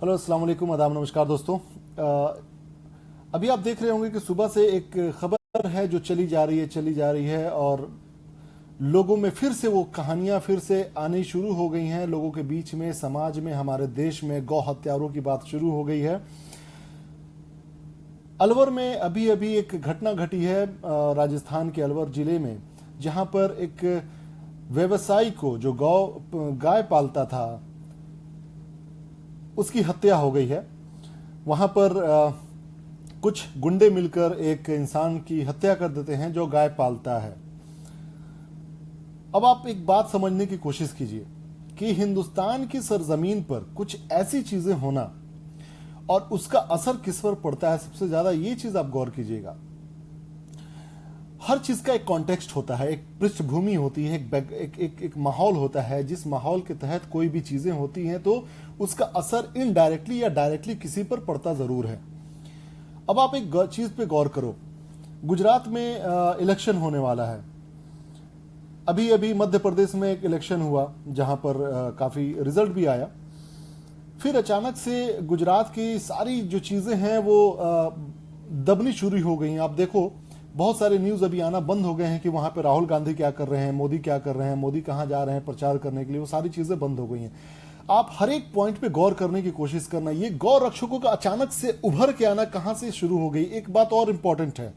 Hello, अस्सलाम वालेकुम, आदाब, नमस्कार दोस्तों। अभी आप देख रहे होंगे कि सुबह से एक खबर है जो चली जा रही है और लोगों में फिर से वो कहानियां फिर से आनी शुरू हो गई हैं। लोगों के बीच में, समाज में, हमारे देश में गौ हत्यारों की बात शुरू हो गई है। अलवर में अभी अभी एक घटना घटी है, राजस्थान के अलवर जिले में, जहां पर एक व्यवसायी को जो गाय पालता था उसकी हत्या हो गई है। वहां पर कुछ गुंडे मिलकर एक इंसान की हत्या कर देते हैं जो गाय पालता है। अब आप एक बात समझने की कोशिश कीजिए कि हिंदुस्तान की सरजमीन पर कुछ ऐसी चीजें होना और उसका असर किस पर पड़ता है, सबसे ज्यादा ये चीज आप गौर कीजिएगा। हर चीज का एक कॉन्टेक्स्ट होता है, एक पृष्ठभूमि होती है, एक माहौल होता है। जिस माहौल के तहत कोई भी चीजें होती हैं तो उसका असर इनडायरेक्टली या डायरेक्टली किसी पर पड़ता जरूर है। अब आप एक चीज पे गौर करो, गुजरात में इलेक्शन होने वाला है। अभी अभी मध्य प्रदेश में एक इलेक्शन हुआ जहां पर काफी रिजल्ट भी आया। फिर अचानक से गुजरात की सारी जो चीजें हैं वो दबनी शुरू हो गई। आप देखो, बहुत सारे न्यूज अभी आना बंद हो गए हैं कि वहां पे राहुल गांधी क्या कर रहे हैं, मोदी क्या कर रहे हैं, मोदी कहां जा रहे हैं प्रचार करने के लिए, वो सारी चीजें बंद हो गई हैं। आप हर एक पॉइंट पे गौर करने की कोशिश करना। ये गौ रक्षकों का अचानक से उभर के आना कहां से शुरू हो गई। एक बात और इंपॉर्टेंट है,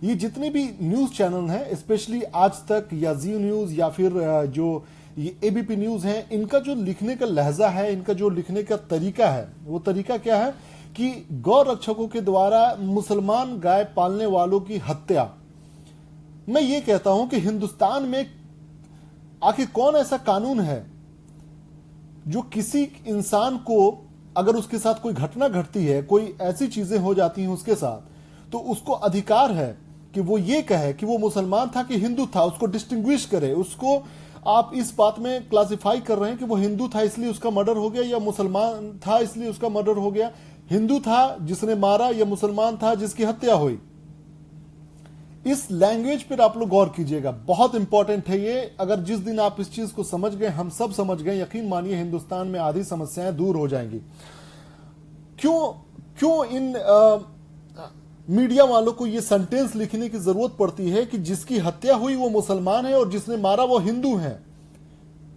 ये जितने भी न्यूज चैनल हैं, स्पेशली आज तक या जी न्यूज या फिर जो ये एबीपी न्यूज है, इनका जो लिखने का लहजा है, इनका जो लिखने का तरीका है, वो तरीका क्या है कि गौ रक्षकों के द्वारा मुसलमान गाय पालने वालों की हत्या। मैं ये कहता हूं कि हिंदुस्तान में आखिर कौन ऐसा कानून है जो किसी इंसान को, अगर उसके साथ कोई घटना घटती है, कोई ऐसी चीजें हो जाती हैं उसके साथ, तो उसको अधिकार है कि वो ये कहे कि वो मुसलमान था कि हिंदू था, उसको डिस्टिंग्विश करे। उसको आप इस बात में क्लासिफाई कर रहे हैं कि वो हिंदू था इसलिए उसका मर्डर हो गया, या मुसलमान था इसलिए उसका मर्डर हो गया। हिंदू था जिसने मारा या मुसलमान था जिसकी हत्या हुई। इस लैंग्वेज पर आप लोग गौर कीजिएगा, बहुत इंपॉर्टेंट है ये। अगर जिस दिन आप इस चीज को समझ गए, हम सब समझ गए, यकीन मानिए हिंदुस्तान में आधी समस्याएं दूर हो जाएंगी। क्यों इन मीडिया वालों को ये सेंटेंस लिखने की जरूरत पड़ती है कि जिसकी हत्या हुई वो मुसलमान है और जिसने मारा वो हिंदू है।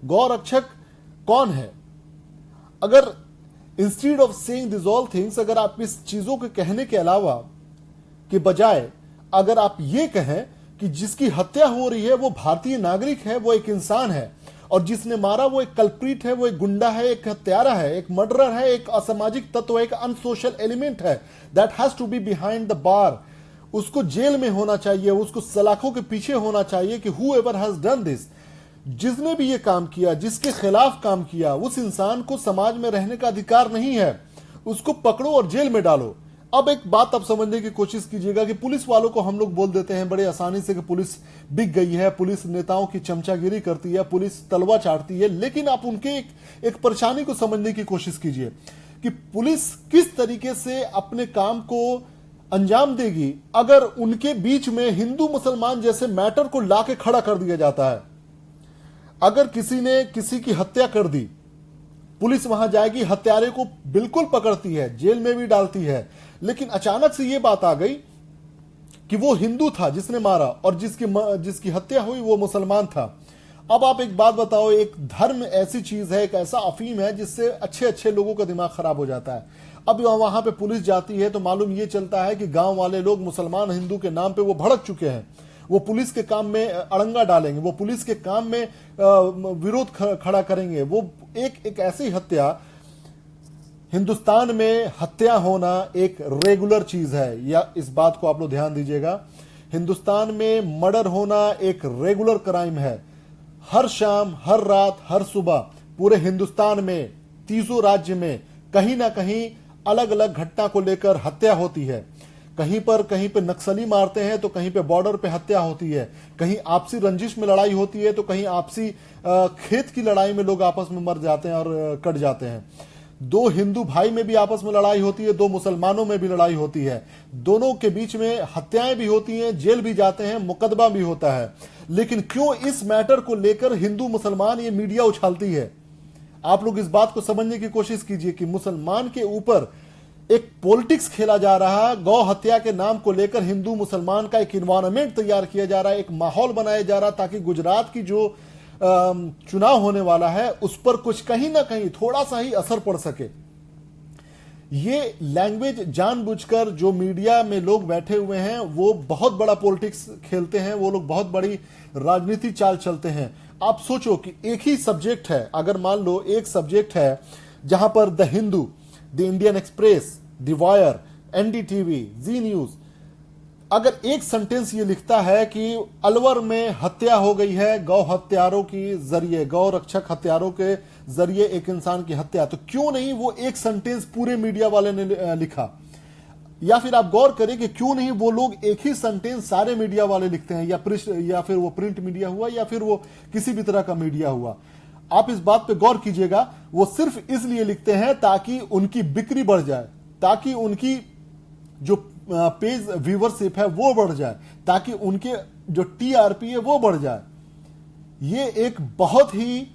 गौ रक्षक कौन है? अगर instead of saying this all things, अगर आप इस चीजों के कहने के अलावा के बजाय अगर आप ये कहें कि जिसकी हत्या हो रही है वो भारतीय नागरिक है, वो एक इंसान है, और जिसने मारा वो एक कल्प्रिट है, वो एक गुंडा है, एक हत्यारा है, एक मर्डरर है, एक असामाजिक तत्व है, एक अनसोशल एलिमेंट है, that has to be behind the bar. उसको जेल में होना चाहिए, उसको सलाखों के पीछे होना चाहिए कि who ever has done this, जिसने भी ये काम किया, जिसके खिलाफ काम किया, उस इंसान को समाज में रहने का अधिकार नहीं है। उसको पकड़ो और जेल में डालो। अब एक बात आप समझने की कोशिश कीजिएगा कि पुलिस वालों को हम लोग बोल देते हैं बड़े आसानी से कि पुलिस बिक गई है, पुलिस नेताओं की चमचागिरी करती है, पुलिस तलवा चाटती है। लेकिन आप उनके एक परेशानी को समझने की कोशिश कीजिए कि पुलिस किस तरीके से अपने काम को अंजाम देगी अगर उनके बीच में हिंदू मुसलमान जैसे मैटर को लाके खड़ा कर दिया जाता है। अगर किसी ने किसी की हत्या कर दी, पुलिस वहां जाएगी, हत्यारे को बिल्कुल पकड़ती है, जेल में भी डालती है। लेकिन अचानक से यह बात आ गई कि वो हिंदू था जिसने मारा और जिसकी हत्या हुई वो मुसलमान था। अब आप एक बात बताओ, एक धर्म ऐसी चीज है, एक ऐसा अफीम है जिससे अच्छे अच्छे लोगों का दिमाग खराब हो जाता है। अब वहां पे पुलिस जाती है तो मालूम यह चलता है कि गांव वाले लोग मुसलमान हिंदू के नाम पे वो भड़क चुके हैं। वो पुलिस के काम में अड़ंगा डालेंगे, वो पुलिस के काम में विरोध खड़ा करेंगे। वो एक ऐसी हत्या, हिंदुस्तान में हत्या होना एक रेगुलर चीज है, या इस बात को आप लोग ध्यान दीजिएगा। हिंदुस्तान में मर्डर होना एक रेगुलर क्राइम है। हर शाम, हर रात, हर सुबह पूरे हिंदुस्तान में 30 राज्य में कहीं ना कहीं अलग अलग घटना को लेकर हत्या होती है। कहीं पे नक्सली मारते हैं तो कहीं पे बॉर्डर पे हत्या होती है, कहीं आपसी रंजिश में लड़ाई होती है तो कहीं आपसी खेत की लड़ाई में लोग आपस में मर जाते हैं और कट जाते हैं। दो हिंदू भाई में भी आपस में लड़ाई होती है, दो मुसलमानों में भी लड़ाई होती है, दोनों के बीच में हत्याएं भी होती हैं, जेल भी जाते हैं, मुकदमा भी होता है। लेकिन क्यों इस मैटर को लेकर हिंदू मुसलमान ये मीडिया उछालती है? आप लोग इस बात को समझने की कोशिश कीजिए कि मुसलमान के ऊपर एक पॉलिटिक्स खेला जा रहा है, गौ हत्या के नाम को लेकर हिंदू मुसलमान का एक इन्वायरमेंट तैयार किया जा रहा है, एक माहौल बनाया जा रहा है ताकि गुजरात की जो चुनाव होने वाला है उस पर कुछ कहीं ना कहीं थोड़ा सा ही असर पड़ सके। ये लैंग्वेज जानबूझकर जो मीडिया में लोग बैठे हुए हैं वो बहुत बड़ा पॉलिटिक्स खेलते हैं, वो लोग बहुत बड़ी राजनीति चाल चलते हैं। आप सोचो कि एक ही सब्जेक्ट है, अगर मान लो एक सब्जेक्ट है जहां पर the Hindu, the Indian Express, the Wire, NDTV, Zee News अगर एक सेंटेंस ये लिखता है कि अलवर में हत्या हो गई है गौ हत्यारों की जरिए, गौ रक्षक हत्यारों के जरिए एक इंसान की हत्या, तो क्यों नहीं वो एक सेंटेंस पूरे मीडिया वाले ने लिखा? या फिर आप गौर करें कि क्यों नहीं वो लोग एक ही सेंटेंस सारे मीडिया वाले लिखते हैं, या फिर वो प्रिंट मीडिया हुआ या फिर वो किसी भी तरह का मीडिया हुआ। आप इस बात पे गौर कीजिएगा, वो सिर्फ इसलिए लिखते हैं ताकि उनकी बिक्री बढ़ जाए, ताकि उनकी जो पेज व्यूवरशिप है वो बढ़ जाए, ताकि उनके जो टीआरपी है वो बढ़ जाए। ये एक बहुत ही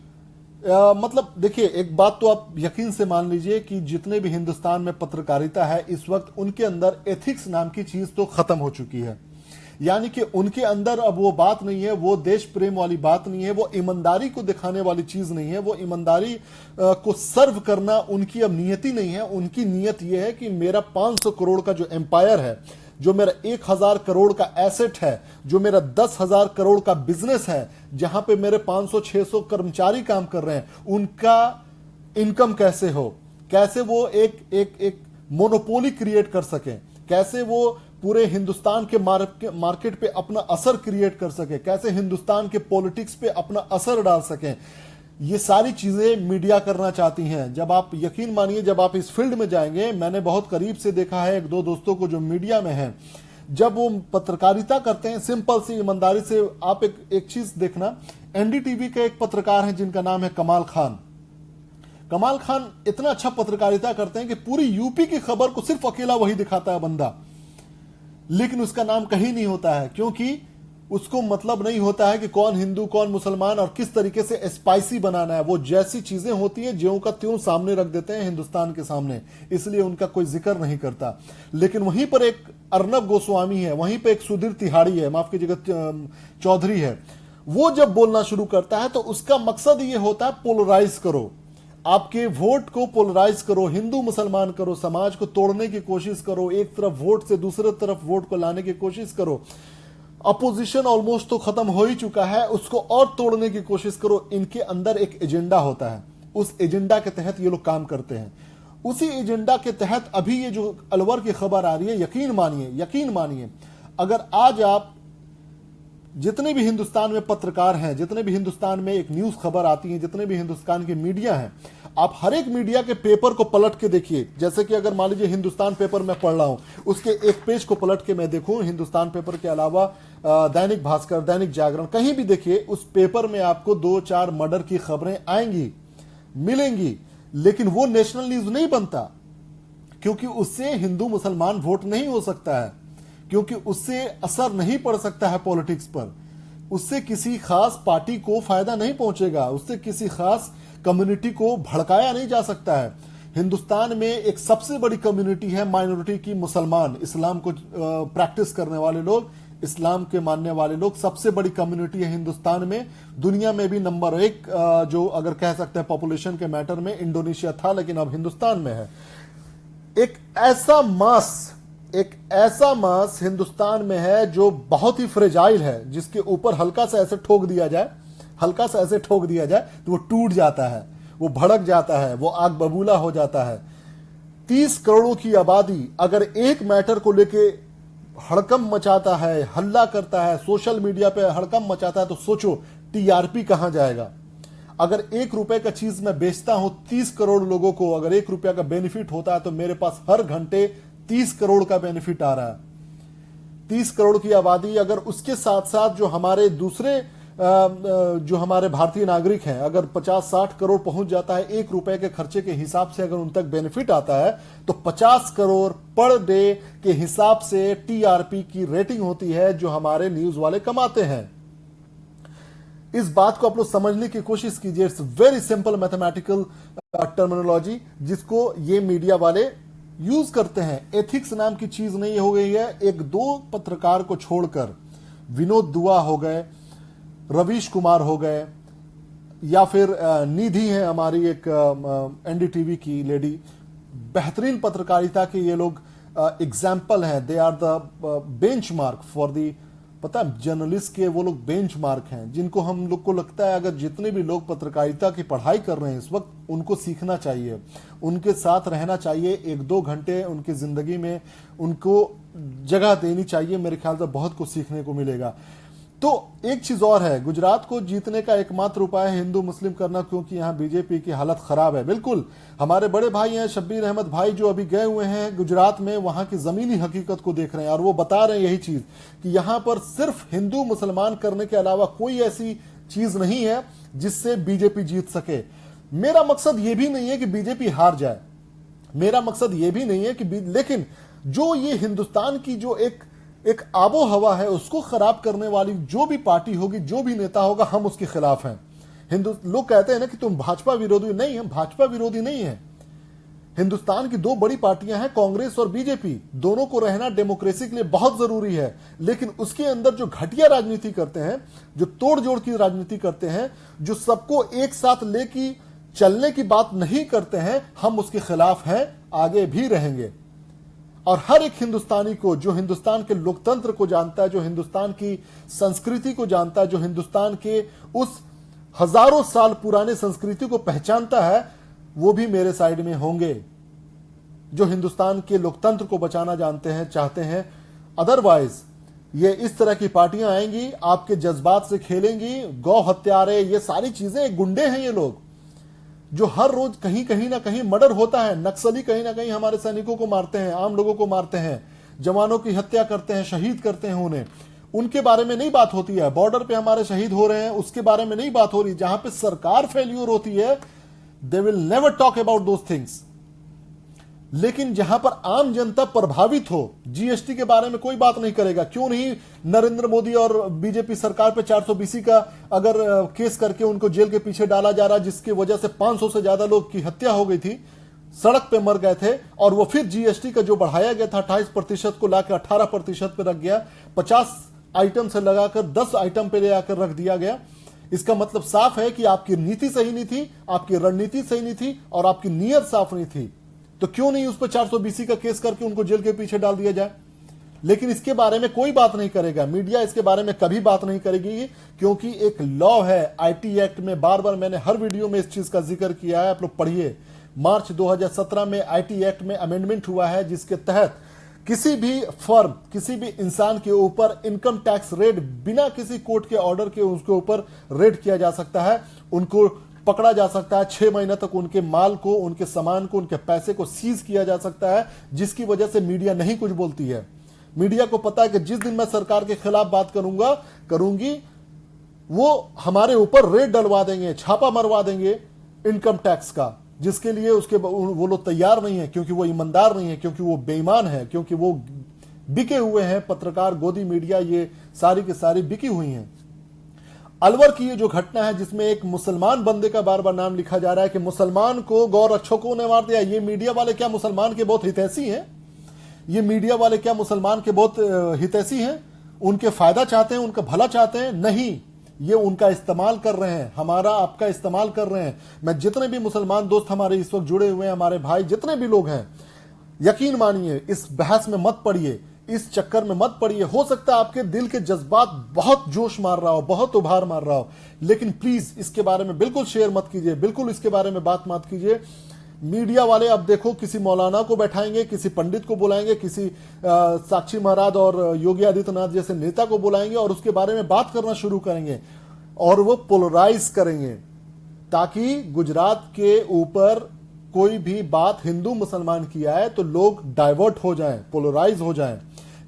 मतलब देखिए, एक बात तो आप यकीन से मान लीजिए कि जितने भी हिंदुस्तान में पत्रकारिता है इस वक्त उनके अंदर एथिक्स नाम की चीज तो खत्म हो चुकी है। यानी कि उनके अंदर अब वो बात नहीं है, वो देश प्रेम वाली बात नहीं है, वो ईमानदारी को दिखाने वाली चीज नहीं है, वो ईमानदारी को सर्व करना उनकी अब नियति नहीं है। उनकी नियत ये है कि मेरा 500 करोड़ का जो एम्पायर है, जो मेरा 1000 करोड़ का एसेट है, जो मेरा 10,000 करोड़ का बिजनेस है, जहां पे मेरे 500-600 कर्मचारी काम कर रहे हैं, उनका इनकम कैसे हो, कैसे वो एक मोनोपोली क्रिएट कर सकें, कैसे वो पूरे हिंदुस्तान के मार्केट पे अपना असर क्रिएट कर सके, कैसे हिंदुस्तान के पॉलिटिक्स पे अपना असर डाल सकें, ये सारी चीजें मीडिया करना चाहती हैं। जब आप यकीन मानिए, जब आप इस फील्ड में जाएंगे, मैंने बहुत करीब से देखा है एक दो दोस्तों को जो मीडिया में हैं, जब वो पत्रकारिता करते हैं सिंपल सी ईमानदारी से, आप एक चीज देखना, एनडीटीवी के एक पत्रकार हैं जिनका नाम है कमाल खान। कमाल खान इतना अच्छा पत्रकारिता करते हैं कि पूरी यूपी की खबर को सिर्फ अकेला वही दिखाता है बंदा, लेकिन उसका नाम कहीं नहीं होता है, क्योंकि उसको मतलब नहीं होता है कि कौन हिंदू कौन मुसलमान और किस तरीके से स्पाइसी बनाना है। वो जैसी चीजें होती हैं ज्यों का त्यों सामने रख देते हैं हिंदुस्तान के सामने, इसलिए उनका कोई जिक्र नहीं करता। लेकिन वहीं पर एक अर्नब गोस्वामी है, वहीं पर एक सुधीर तिहाड़ी है, माफ कीजिएगा चौधरी है, वो जब बोलना शुरू करता है तो उसका मकसद ये होता है पोलराइज करो, आपके वोट को पोलराइज करो, हिंदू मुसलमान करो, समाज को तोड़ने की कोशिश करो, एक तरफ वोट से दूसरे तरफ वोट को लाने की कोशिश करो। अपोजिशन ऑलमोस्ट तो खत्म हो ही चुका है, उसको और तोड़ने की कोशिश करो। इनके अंदर एक एजेंडा होता है, उस एजेंडा के तहत ये लोग काम करते हैं। उसी एजेंडा के तहत अभी ये जो अलवर की खबर आ रही है, यकीन मानिए अगर आज आप जितने भी हिंदुस्तान में पत्रकार हैं, जितने भी हिंदुस्तान में एक न्यूज खबर आती है, जितने भी हिंदुस्तान के मीडिया हैं, आप हर एक मीडिया के पेपर को पलट के देखिए। जैसे कि अगर मान लीजिए हिंदुस्तान पेपर मैं पढ़ रहा हूं, उसके एक पेज को पलट के मैं देखूं, हिंदुस्तान पेपर के अलावा दैनिक भास्कर, दैनिक जागरण, कहीं भी देखिए, उस पेपर में आपको 2-4 मर्डर की खबरें आएंगी, मिलेंगी, लेकिन वो नेशनल न्यूज नहीं बनता, क्योंकि उससे हिंदू मुसलमान वोट नहीं हो सकता है, क्योंकि उससे असर नहीं पड़ सकता है पॉलिटिक्स पर, उससे किसी खास पार्टी को फायदा नहीं पहुंचेगा, उससे किसी खास कम्युनिटी को भड़काया नहीं जा सकता है। हिंदुस्तान में एक सबसे बड़ी कम्युनिटी है माइनॉरिटी की, मुसलमान, इस्लाम को प्रैक्टिस करने वाले लोग, इस्लाम के मानने वाले लोग, सबसे बड़ी कम्युनिटी है हिंदुस्तान में। दुनिया में भी नंबर 1 जो अगर कह सकते हैं पॉपुलेशन के मैटर में इंडोनेशिया था, लेकिन अब हिंदुस्तान में है। एक ऐसा मास हिंदुस्तान में है जो बहुत ही फ्रेजाइल है, जिसके ऊपर हल्का सा ऐसे ठोक दिया जाए तो वो टूट जाता है, वो भड़क जाता है, वो आग बबूला हो जाता है। 30 करोड़ों की आबादी अगर एक मैटर को लेके हड़कंप मचाता है, हल्ला करता है, सोशल मीडिया पे हड़कंप मचाता है, तो सोचो टीआरपी कहां जाएगा। अगर 1 रुपए का चीज मैं बेचता हूं 30 करोड़ लोगों को, अगर 1 रुपया का बेनिफिट होता है तो मेरे पास हर घंटे 30 करोड़ का बेनिफिट आ रहा है। 30 करोड़ की आबादी, अगर उसके साथ साथ जो हमारे दूसरे जो हमारे भारतीय नागरिक हैं, अगर 50-60 करोड़ पहुंच जाता है 1 रुपए के खर्चे के हिसाब से, अगर उन तक बेनिफिट आता है तो 50 करोड़ पर डे के हिसाब से टीआरपी की रेटिंग होती है जो हमारे न्यूज वाले कमाते हैं। इस बात को आप लोग समझने की कोशिश कीजिए। It's very simple mathematical terminology जिसको ये मीडिया वाले यूज करते हैं। एथिक्स नाम की चीज नहीं हो गई है। एक दो पत्रकार को छोड़कर विनोद दुआ हो गए, रवीश कुमार हो गए, या फिर निधि है हमारी एक एनडीटीवी की लेडी, बेहतरीन पत्रकारिता के ये लोग एग्जाम्पल हैं। They are the benchmark for the, पता है जर्नलिस्ट के वो लोग बेंचमार्क हैं जिनको हम लोग को लगता है अगर जितने भी लोग पत्रकारिता की पढ़ाई कर रहे हैं इस वक्त उनको सीखना चाहिए, उनके साथ रहना चाहिए, एक दो घंटे उनकी जिंदगी में उनको जगह देनी चाहिए। मेरे ख्याल से बहुत कुछ सीखने को मिलेगा। तो एक चीज और है, गुजरात को जीतने का एकमात्र उपाय है हिंदू मुस्लिम करना, क्योंकि यहां बीजेपी की हालत खराब है। बिल्कुल, हमारे बड़े भाई हैं शब्बीर अहमद भाई जो अभी गए हुए हैं गुजरात में, वहां की जमीनी हकीकत को देख रहे हैं और वो बता रहे हैं यही चीज कि यहां पर सिर्फ हिंदू मुसलमान करने के अलावा कोई ऐसी चीज नहीं है जिससे बीजेपी जीत सके। मेरा मकसद ये भी नहीं है कि बीजेपी हार जाए, मेरा मकसद ये भी नहीं है कि लेकिन जो ये हिंदुस्तान की जो एक आबो हवा है उसको खराब करने वाली जो भी पार्टी होगी, जो भी नेता होगा, हम उसके खिलाफ हैं। लोग कहते हैं ना कि तुम भाजपा विरोधी, नहीं, हम भाजपा विरोधी नहीं है। हिंदुस्तान की दो बड़ी पार्टियां हैं कांग्रेस और बीजेपी, दोनों को रहना डेमोक्रेसी के लिए बहुत जरूरी है। लेकिन उसके अंदर जो घटिया राजनीति करते हैं, जो तोड़ जोड़ की राजनीति करते हैं, जो सबको एक साथ लेके चलने की बात नहीं करते हैं, हम उसके खिलाफ हैं, आगे भी रहेंगे। और हर एक हिंदुस्तानी को जो हिंदुस्तान के लोकतंत्र को जानता है, जो हिंदुस्तान की संस्कृति को जानता है, जो हिंदुस्तान के उस हजारों साल पुराने संस्कृति को पहचानता है, वो भी मेरे साइड में होंगे, जो हिंदुस्तान के लोकतंत्र को बचाना जानते हैं, चाहते हैं। अदरवाइज ये इस तरह की पार्टियां आएंगी, आपके जज्बात से खेलेंगी। गौ हत्यारे, ये सारी चीजें, गुंडे हैं ये लोग जो हर रोज कहीं ना कहीं मर्डर होता है। नक्सली कहीं ना कहीं हमारे सैनिकों को मारते हैं, आम लोगों को मारते हैं, जवानों की हत्या करते हैं, शहीद करते हैं उन्हें। उनके बारे में नहीं बात होती है। बॉर्डर पे हमारे शहीद हो रहे हैं, उसके बारे में नहीं बात हो रही। जहां पे सरकार फेल्यूर होती है, they will never talk about those things. लेकिन जहां पर आम जनता प्रभावित हो, जीएसटी के बारे में कोई बात नहीं करेगा। क्यों नहीं नरेंद्र मोदी और बीजेपी सरकार पे 420 का अगर केस करके उनको जेल के पीछे डाला जा रहा, जिसकी वजह से 500 से ज्यादा लोग की हत्या हो गई थी, सड़क पे मर गए थे, और वो फिर जीएसटी का जो बढ़ाया गया था 28% को लाकर 18% पे रख गया, 50 आइटम से लगाकर 10 आइटम पे ले आकर रख दिया गया। इसका मतलब साफ है कि आपकी नीति सही नहीं थी, आपकी रणनीति सही नहीं थी, और आपकी नीयत साफ नहीं थी। तो क्यों नहीं उस पर 420 का केस करके उनको जेल के पीछे डाल दिया जाए। लेकिन इसके बारे में कोई बात नहीं करेगा, मीडिया इसके बारे में कभी बात नहीं करेगी, क्योंकि एक लॉ है आईटी एक्ट में। बार बार मैंने हर वीडियो में इस चीज का जिक्र किया है, आप लोग पढ़िए। मार्च 2017 में आईटी एक्ट में अमेंडमेंट हुआ है, जिसके तहत किसी भी फर्म, किसी भी इंसान के ऊपर इनकम टैक्स रेड बिना किसी कोर्ट के ऑर्डर के उसके ऊपर रेड किया जा सकता है, उनको पकड़ा जा सकता है। 6 महीने तक उनके माल को, उनके सामान को, उनके पैसे को सीज किया जा सकता है, जिसकी वजह से मीडिया नहीं कुछ बोलती है। मीडिया को पता है कि जिस दिन मैं सरकार के खिलाफ बात करूंगी, वो हमारे ऊपर रेड डलवा देंगे, छापा मरवा देंगे इनकम टैक्स का, जिसके लिए वो लोग तैयार नहीं है, क्योंकि वो ईमानदार नहीं है, क्योंकि वो बेईमान है, क्योंकि वो बिके हुए हैं। पत्रकार, गोदी मीडिया, ये सारी की सारी बिकी हुई हैं। अलवर की ये जो घटना है, जिसमें एक मुसलमान बंदे का बार बार नाम लिखा जा रहा है कि मुसलमान को, गौ रक्षकों ने मार दिया। ये मीडिया वाले क्या मुसलमान के बहुत हितैषी हैं? ये मीडिया वाले क्या मुसलमान के बहुत हितैषी हैं? उनके फायदा चाहते हैं, उनका भला चाहते हैं? नहीं, ये उनका इस्तेमाल कर रहे हैं, हमारा आपका इस्तेमाल कर रहे हैं। मैं जितने भी मुसलमान दोस्त हमारे इस वक्त जुड़े हुए हैं, हमारे भाई जितने भी लोग हैं, यकीन मानिए इस बहस में मत पड़िए, इस चक्कर में मत पड़िए। हो सकता है आपके दिल के जज्बात बहुत जोश मार रहा हो, बहुत उभार मार रहा हो, लेकिन प्लीज इसके बारे में बिल्कुल शेयर मत कीजिए, बिल्कुल इसके बारे में बात मत कीजिए। मीडिया वाले अब देखो किसी मौलाना को बैठाएंगे, किसी पंडित को बुलाएंगे, किसी साक्षी महाराज और योगी आदित्यनाथ जैसे नेता को बुलाएंगे और उसके बारे में बात करना शुरू करेंगे, और वो पोलराइज करेंगे, ताकि गुजरात के ऊपर कोई भी बात हिंदू मुसलमान की आए तो लोग डाइवर्ट हो जाएं, पोलराइज हो जाएं।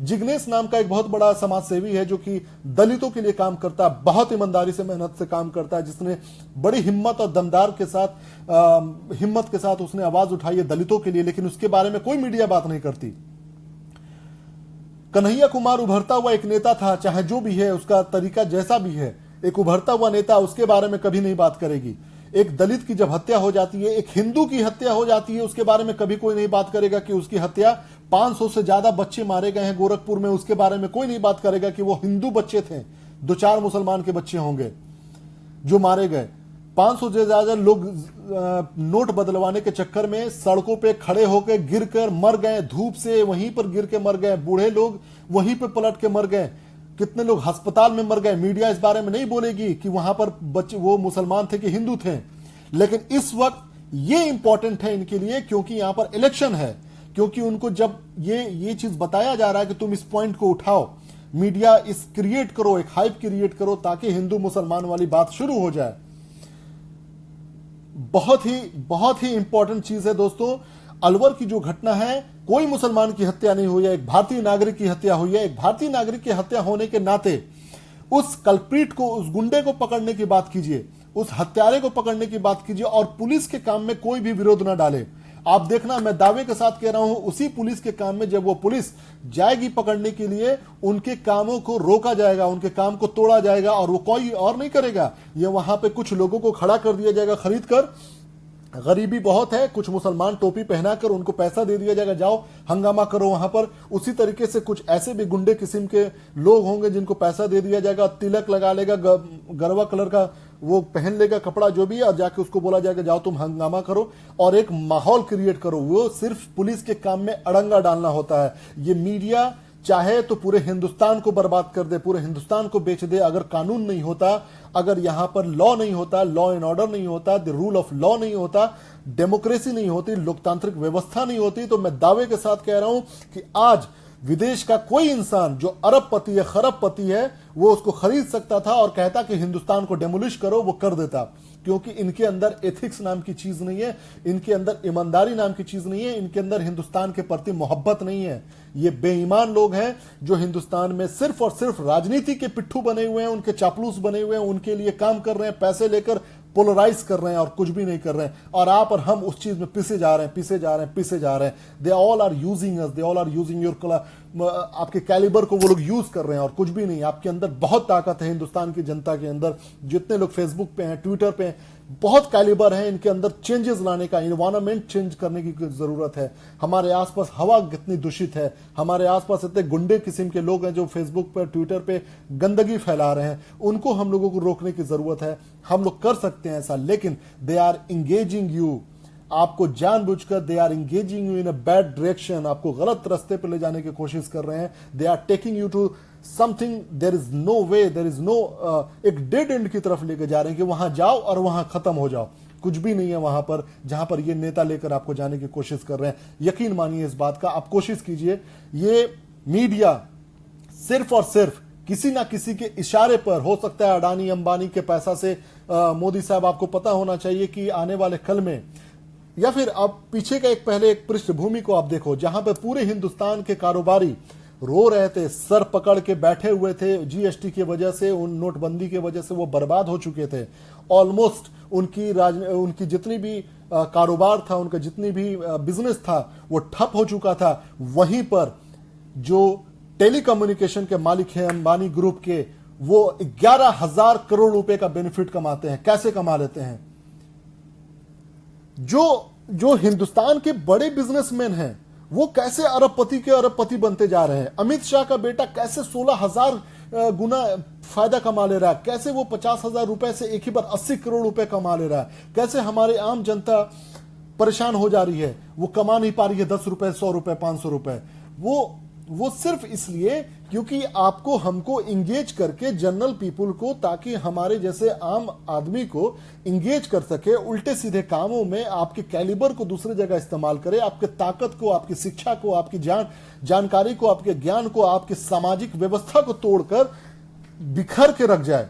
जिग्नेश नाम का एक बहुत बड़ा समाज सेवी है, जो कि दलितों के लिए काम करता है, बहुत ईमानदारी से, मेहनत से काम करता है, जिसने बड़ी हिम्मत और दमदार के साथ, हिम्मत के साथ उसने आवाज उठाई है दलितों के लिए, लेकिन उसके बारे में कोई मीडिया बात नहीं करती। कन्हैया कुमार उभरता हुआ एक नेता था, चाहे जो भी है, उसका तरीका जैसा भी है, एक उभरता हुआ नेता, उसके बारे में कभी नहीं बात करेगी। एक दलित की जब हत्या हो जाती है, एक हिंदू की हत्या हो जाती है, उसके बारे में कभी कोई नहीं बात करेगा कि उसकी हत्या 500 से ज्यादा बच्चे मारे गए हैं गोरखपुर में, उसके बारे में कोई नहीं बात करेगा कि वो हिंदू बच्चे थे, 2-4 मुसलमान के बच्चे होंगे जो मारे गए। 500 से ज्यादा लोग नोट बदलवाने के चक्कर में सड़कों पे खड़े होकर गिरकर मर गए, धूप से वहीं पर गिर के मर गए, बूढ़े लोग वहीं पर पलट के मर गए, कितने लोग अस्पताल में मर गए। मीडिया इस बारे में नहीं बोलेगी कि वहां पर बच्चे वो मुसलमान थे कि हिंदू थे, लेकिन इस वक्त ये इंपॉर्टेंट है इनके लिए, क्योंकि यहां पर इलेक्शन है, क्योंकि उनको जब ये चीज बताया जा रहा है कि तुम इस पॉइंट को उठाओ, मीडिया इस क्रिएट करो, एक हाइप क्रिएट करो ताकि हिंदू मुसलमान वाली बात शुरू हो जाए। बहुत ही इंपॉर्टेंट चीज है दोस्तों। अलवर की जो घटना है, कोई मुसलमान की हत्या नहीं हुई है, एक भारतीय नागरिक की हत्या हुई है। एक भारतीय नागरिक की हत्या होने के नाते उस कल्प्रिट को, उस गुंडे को पकड़ने की बात कीजिए, उस हत्यारे को पकड़ने की बात कीजिए, और पुलिस के काम में कोई भी विरोध ना डाले। आप देखना, मैं दावे के साथ कह रहा हूं, उसी पुलिस के काम में जब वो पुलिस जाएगी पकड़ने के लिए, उनके कामों को रोका जाएगा, उनके काम को तोड़ा जाएगा, और वो कोई और नहीं करेगा। ये वहां पे कुछ लोगों को खड़ा कर दिया जाएगा खरीद कर, गरीबी बहुत है, कुछ मुसलमान टोपी पहनाकर उनको पैसा दे दिया जाएगा, जाओ हंगामा करो वहां पर। उसी तरीके से कुछ ऐसे भी गुंडे किस्म के लोग होंगे जिनको पैसा दे दिया जाएगा, तिलक लगा लेगा, गरवा कलर का वो पहन लेगा कपड़ा जो भी, और जाके उसको बोला जाएगा जाओ तुम हंगामा करो और एक माहौल क्रिएट करो। वो सिर्फ पुलिस के काम में अड़ंगा डालना होता है। ये मीडिया चाहे तो पूरे हिंदुस्तान को बर्बाद कर दे, पूरे हिंदुस्तान को बेच दे। अगर कानून नहीं होता, अगर यहां पर लॉ नहीं होता, लॉ एंड ऑर्डर नहीं होता, द रूल ऑफ लॉ नहीं होता, डेमोक्रेसी नहीं होती, लोकतांत्रिक व्यवस्था नहीं होती, तो मैं दावे के साथ कह रहा हूं कि आज विदेश का कोई इंसान जो अरबपति है, खरबपति है, वो उसको खरीद सकता था और कहता कि हिंदुस्तान को डेमोलिश करो, वो कर देता। क्योंकि इनके अंदर एथिक्स नाम की चीज नहीं है, इनके अंदर ईमानदारी नाम की चीज नहीं है, इनके अंदर हिंदुस्तान के प्रति मोहब्बत नहीं है। ये बेईमान लोग हैं जो हिंदुस्तान में सिर्फ और सिर्फ राजनीति के पिट्ठू बने हुए हैं, उनके चापलूस बने हुए हैं, उनके लिए काम कर रहे हैं, पैसे लेकर पोलराइज कर रहे हैं और कुछ भी नहीं कर रहे हैं। और आप और हम उस चीज में पिसे जा रहे हैं। They all are using us, they all are using your, आपके कैलिबर को वो लोग यूज कर रहे हैं और कुछ भी नहीं। आपके अंदर बहुत ताकत है, हिंदुस्तान की जनता के अंदर जितने लोग फेसबुक पे हैं, ट्विटर पे हैं, बहुत कैलिबर है इनके अंदर। चेंजेस लाने का, इन्वायरमेंट चेंज करने की जरूरत है। हमारे आसपास हवा कितनी दूषित है, हमारे आसपास इतने गुंडे किस्म के लोग हैं जो फेसबुक पर, ट्विटर पे गंदगी फैला रहे हैं, उनको हम लोगों को रोकने की जरूरत है। हम लोग कर सकते हैं ऐसा, लेकिन दे आर इंगेजिंग यू, आपको जानबूझकर they are engaging you in a bad direction, आपको गलत रास्ते पर ले जाने की कोशिश कर रहे हैं। They are taking you to something, there is no way, there is no, एक डेड एंड की तरफ लेके जा रहे हैं कि वहां जाओ और वहां खत्म हो जाओ। कुछ भी नहीं है वहां पर, जहां पर ये नेता लेकर आपको जाने की कोशिश कर रहे हैं। यकीन मानिए इस बात का, आप कोशिश कीजिए। ये मीडिया सिर्फ और सिर्फ किसी ना किसी के इशारे पर, हो सकता है अडानी अंबानी के पैसा से, मोदी साहब आपको पता होना चाहिए कि आने वाले कल में, या फिर आप पीछे का पहले एक पृष्ठभूमि को आप देखो, जहां पर पूरे हिंदुस्तान के कारोबारी रो रहे थे, सर पकड़ के बैठे हुए थे, जीएसटी की वजह से, उन नोटबंदी की वजह से वो बर्बाद हो चुके थे। ऑलमोस्ट उनकी जितनी भी कारोबार था, उनका जितनी भी बिजनेस था, वो ठप हो चुका था। वहीं पर जो टेलीकम्युनिकेशन के मालिक हैं अंबानी ग्रुप के, वो 11,000 करोड़ रुपए का बेनिफिट कमाते हैं। कैसे कमा लेते हैं? जो हिंदुस्तान के बड़े बिजनेसमैन हैं, वो कैसे अरबपति के अरबपति बनते जा रहे हैं। अमित शाह का बेटा कैसे 16,000 गुना फायदा कमा ले रहा है, कैसे वो 50,000 रुपए से एक ही बार 80 करोड़ रुपए कमा ले रहा है, कैसे हमारे आम जनता परेशान हो जा रही है, वो कमा नहीं पा रही है 10 रुपए, 100 रुपए, 500 रुपए। वो सिर्फ इसलिए क्योंकि आपको हमको इंगेज करके, जनरल पीपुल को, ताकि हमारे जैसे आम आदमी को इंगेज कर सके उल्टे सीधे कामों में, आपके कैलिबर को दूसरी जगह इस्तेमाल करे, आपके ताकत को, आपकी शिक्षा को, आपकी जानकारी को, आपके ज्ञान को, आपकी सामाजिक व्यवस्था को तोड़कर बिखर के रख जाए।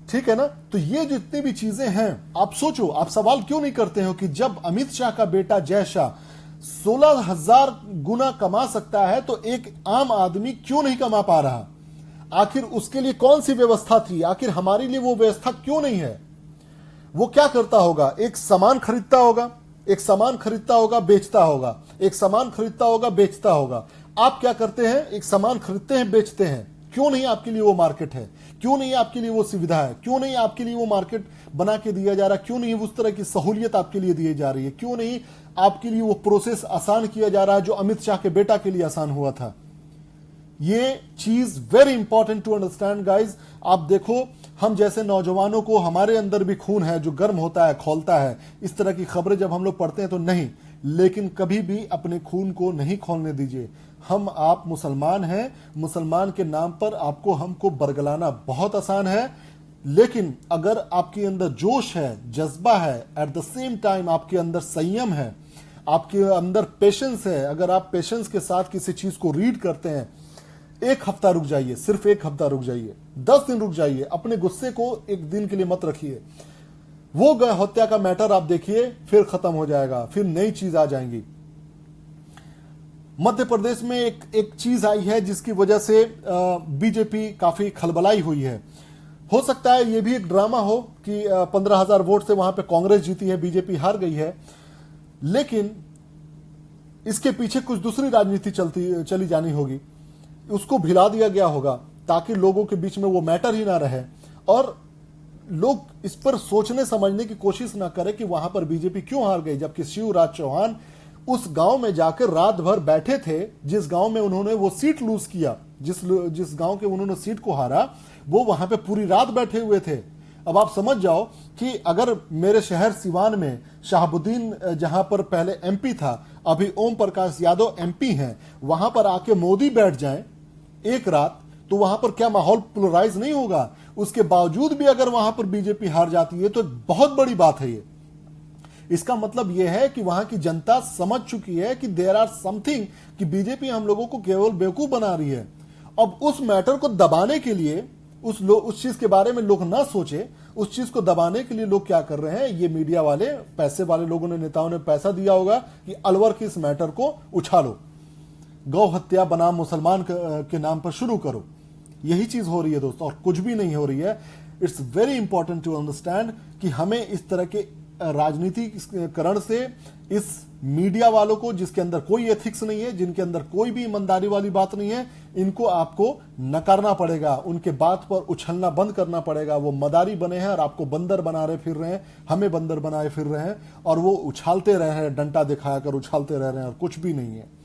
ठीक है ना? तो ये जितनी भी चीजें हैं, आप सोचो, आप सवाल क्यों नहीं करते हो कि जब अमित शाह का बेटा जय शाह 16,000 गुना कमा सकता है, तो एक आम आदमी क्यों नहीं कमा पा रहा? आखिर उसके लिए कौन सी व्यवस्था थी? आखिर हमारे लिए वो व्यवस्था क्यों नहीं है? वो क्या करता होगा? एक सामान खरीदता होगा, एक सामान खरीदता होगा, बेचता होगा, एक सामान खरीदता होगा, बेचता होगा। आप क्या करते हैं? एक सामान खरीदते हैं, बेचते हैं। क्यों नहीं आपके लिए वो मार्केट है, क्यों नहीं आपके लिए वो सुविधा है, क्यों नहीं आपके लिए वो मार्केट बना के दिया जा रहा, क्यों नहीं उस तरह की सहूलियत आपके लिए दी जा रही है, क्यों नहीं आपके लिए वो प्रोसेस आसान किया जा रहा है जो अमित शाह के बेटा के लिए आसान हुआ था। ये चीज very important to understand guys. आप देखो, हम जैसे नौजवानों को, हमारे अंदर भी खून है जो गर्म होता है, खौलता है। इस तरह की खबरें जब हम लोग पढ़ते हैं तो नहीं, लेकिन कभी भी अपने खून को नहीं खोलने दीजिए। हम आप मुसलमान हैं, मुसलमान के नाम पर आपको हमको बरगलाना बहुत आसान है, लेकिन अगर आपके अंदर जोश है, जज्बा है, एट द सेम टाइम आपके अंदर संयम है, आपके अंदर पेशेंस है, अगर आप पेशेंस के साथ किसी चीज को रीड करते हैं, 1 हफ्ता रुक जाइए, सिर्फ 1 हफ्ता रुक जाइए, 10 दिन रुक जाइए, अपने गुस्से को 1 दिन के लिए मत रखिए। वो गौ हत्या का मैटर आप देखिए, फिर खत्म हो जाएगा, फिर नई चीज आ जाएंगी। मध्य प्रदेश में एक चीज आई है जिसकी वजह से बीजेपी काफी खलबलाई हुई है। हो सकता है ये भी एक ड्रामा हो कि 15,000 वोट से वहां पे कांग्रेस जीती है, बीजेपी हार गई है, लेकिन इसके पीछे कुछ दूसरी राजनीति चली जानी होगी। उसको भिला दिया गया होगा ताकि लोगों के बीच में वो मैटर ही ना रहे और लोग इस पर सोचने समझने की कोशिश ना करें कि वहां पर बीजेपी क्यों हार गई, जबकि शिवराज चौहान उस गांव में जाकर रात भर बैठे थे, जिस गांव में उन्होंने वो सीट लूज किया, जिस गांव के उन्होंने सीट को हारा, वो वहां पे पूरी रात बैठे हुए थे। अब आप समझ जाओ कि अगर मेरे शहर सिवान में शहाबुद्दीन, जहां पर पहले एमपी था, अभी ओम प्रकाश यादव एमपी हैं, वहां पर आके मोदी बैठ जाएं एक रात, तो वहां पर क्या माहौल पोलराइज नहीं होगा? उसके बावजूद भी अगर वहां पर बीजेपी हार जाती है तो बहुत बड़ी बात है ये। इसका मतलब यह है कि वहां की जनता समझ चुकी है कि देयर आर समथिंग, कि बीजेपी हम लोगों को केवल बेवकूफ बना रही है। अब उस मैटर को दबाने के लिए, उस चीज के बारे में लोग ना सोचे, उस चीज को दबाने के लिए लोग क्या कर रहे हैं, ये मीडिया वाले, पैसे वाले लोगों ने, नेताओं ने पैसा दिया होगा कि अलवर के इस मैटर को उछालो, गौ हत्या बनाम मुसलमान के नाम पर शुरू करो। यही चीज हो रही है दोस्तों, और कुछ भी नहीं हो रही है। It's very important to understand कि हमें इस तरह के राजनीतिकरण से, इस मीडिया वालों को जिसके अंदर कोई एथिक्स नहीं है, जिनके अंदर कोई भी ईमानदारी वाली बात नहीं है, इनको आपको नकारना पड़ेगा, उनके बात पर उछलना बंद करना पड़ेगा। वो मदारी बने हैं और आपको बंदर बना रहे फिर रहे हैं, हमें बंदर बनाए फिर रहे हैं, और वो उछालते रहे हैं, डंडा दिखाया कर उछालते रह रहे हैं, और कुछ भी नहीं है।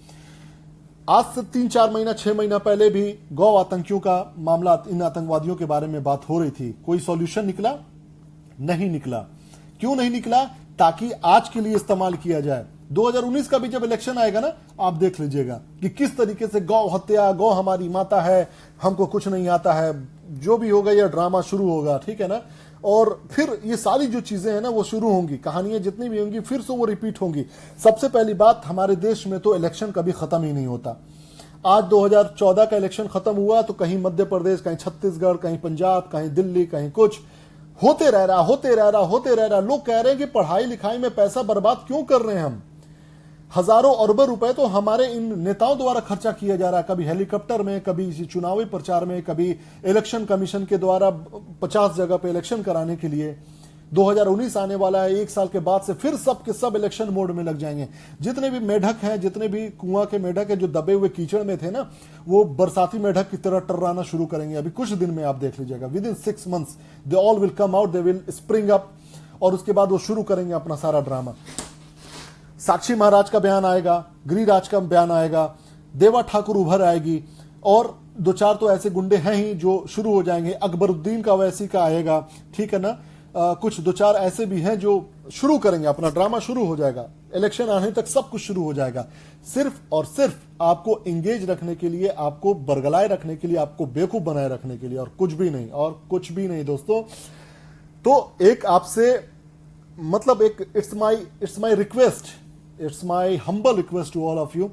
आज से 3-4 महीना, 6 महीना पहले भी गौ आतंकियों का मामला, इन आतंकवादियों के बारे में बात हो रही थी। कोई सॉल्यूशन निकला? नहीं निकला। क्यों नहीं निकला? ताकि आज के लिए इस्तेमाल किया जाए। 2019 का भी जब इलेक्शन आएगा ना, आप देख लीजिएगा कि किस तरीके से गौ हत्या, गौ हमारी माता है, हमको कुछ नहीं आता है, जो भी होगा यह ड्रामा शुरू होगा, ठीक है ना। और फिर ये सारी जो चीजें हैं ना वो शुरू होंगी, कहानियां जितनी भी होंगी फिर से वो रिपीट होंगी। सबसे पहली बात, हमारे देश में तो इलेक्शन कभी खत्म ही नहीं होता। आज 2014 का इलेक्शन खत्म हुआ तो कहीं मध्य प्रदेश, कहीं छत्तीसगढ़, कहीं पंजाब, कहीं दिल्ली, कहीं कुछ होते रह रहा। लोग कह रहे हैं कि पढ़ाई लिखाई में पैसा बर्बाद क्यों कर रहे हैं हम? हजारों अरबों रुपए तो हमारे इन नेताओं द्वारा खर्चा किया जा रहा है, कभी हेलीकॉप्टर में, कभी चुनावी प्रचार में, कभी इलेक्शन कमीशन के द्वारा 50 जगह पे इलेक्शन कराने के लिए। 2019 आने वाला है, 1 साल के बाद से फिर सब के सब इलेक्शन मोड में लग जाएंगे। जितने भी मेढक हैं, जितने भी कुआं के मेढक हैं जो दबे हुए कीचड़ में थे ना, वो बरसाती मेढक की तरह टर्राना शुरू करेंगे। अभी कुछ दिन में आप देख लीजिएगा, with in 6 months they all will come out, they will spring up, और उसके बाद वो शुरू करेंगे अपना सारा ड्रामा। साक्षी महाराज का बयान आएगा, गिरिराज का बयान आएगा, देवा ठाकुर उभर आएगी, और 2-4 तो ऐसे गुंडे हैं ही जो शुरू हो जाएंगे। अकबरुद्दीन का वैसी का आएगा, ठीक है ना। कुछ 2-4 ऐसे भी हैं जो शुरू करेंगे, अपना ड्रामा शुरू हो जाएगा। इलेक्शन आने तक सब कुछ शुरू हो जाएगा, सिर्फ और सिर्फ आपको एंगेज रखने के लिए, आपको बरगलाए रखने के लिए, आपको बेवकूफ बनाए रखने के लिए, और कुछ भी नहीं, और कुछ भी नहीं दोस्तों। तो एक आपसे मतलब एक it's my request, it's my humble request to all of you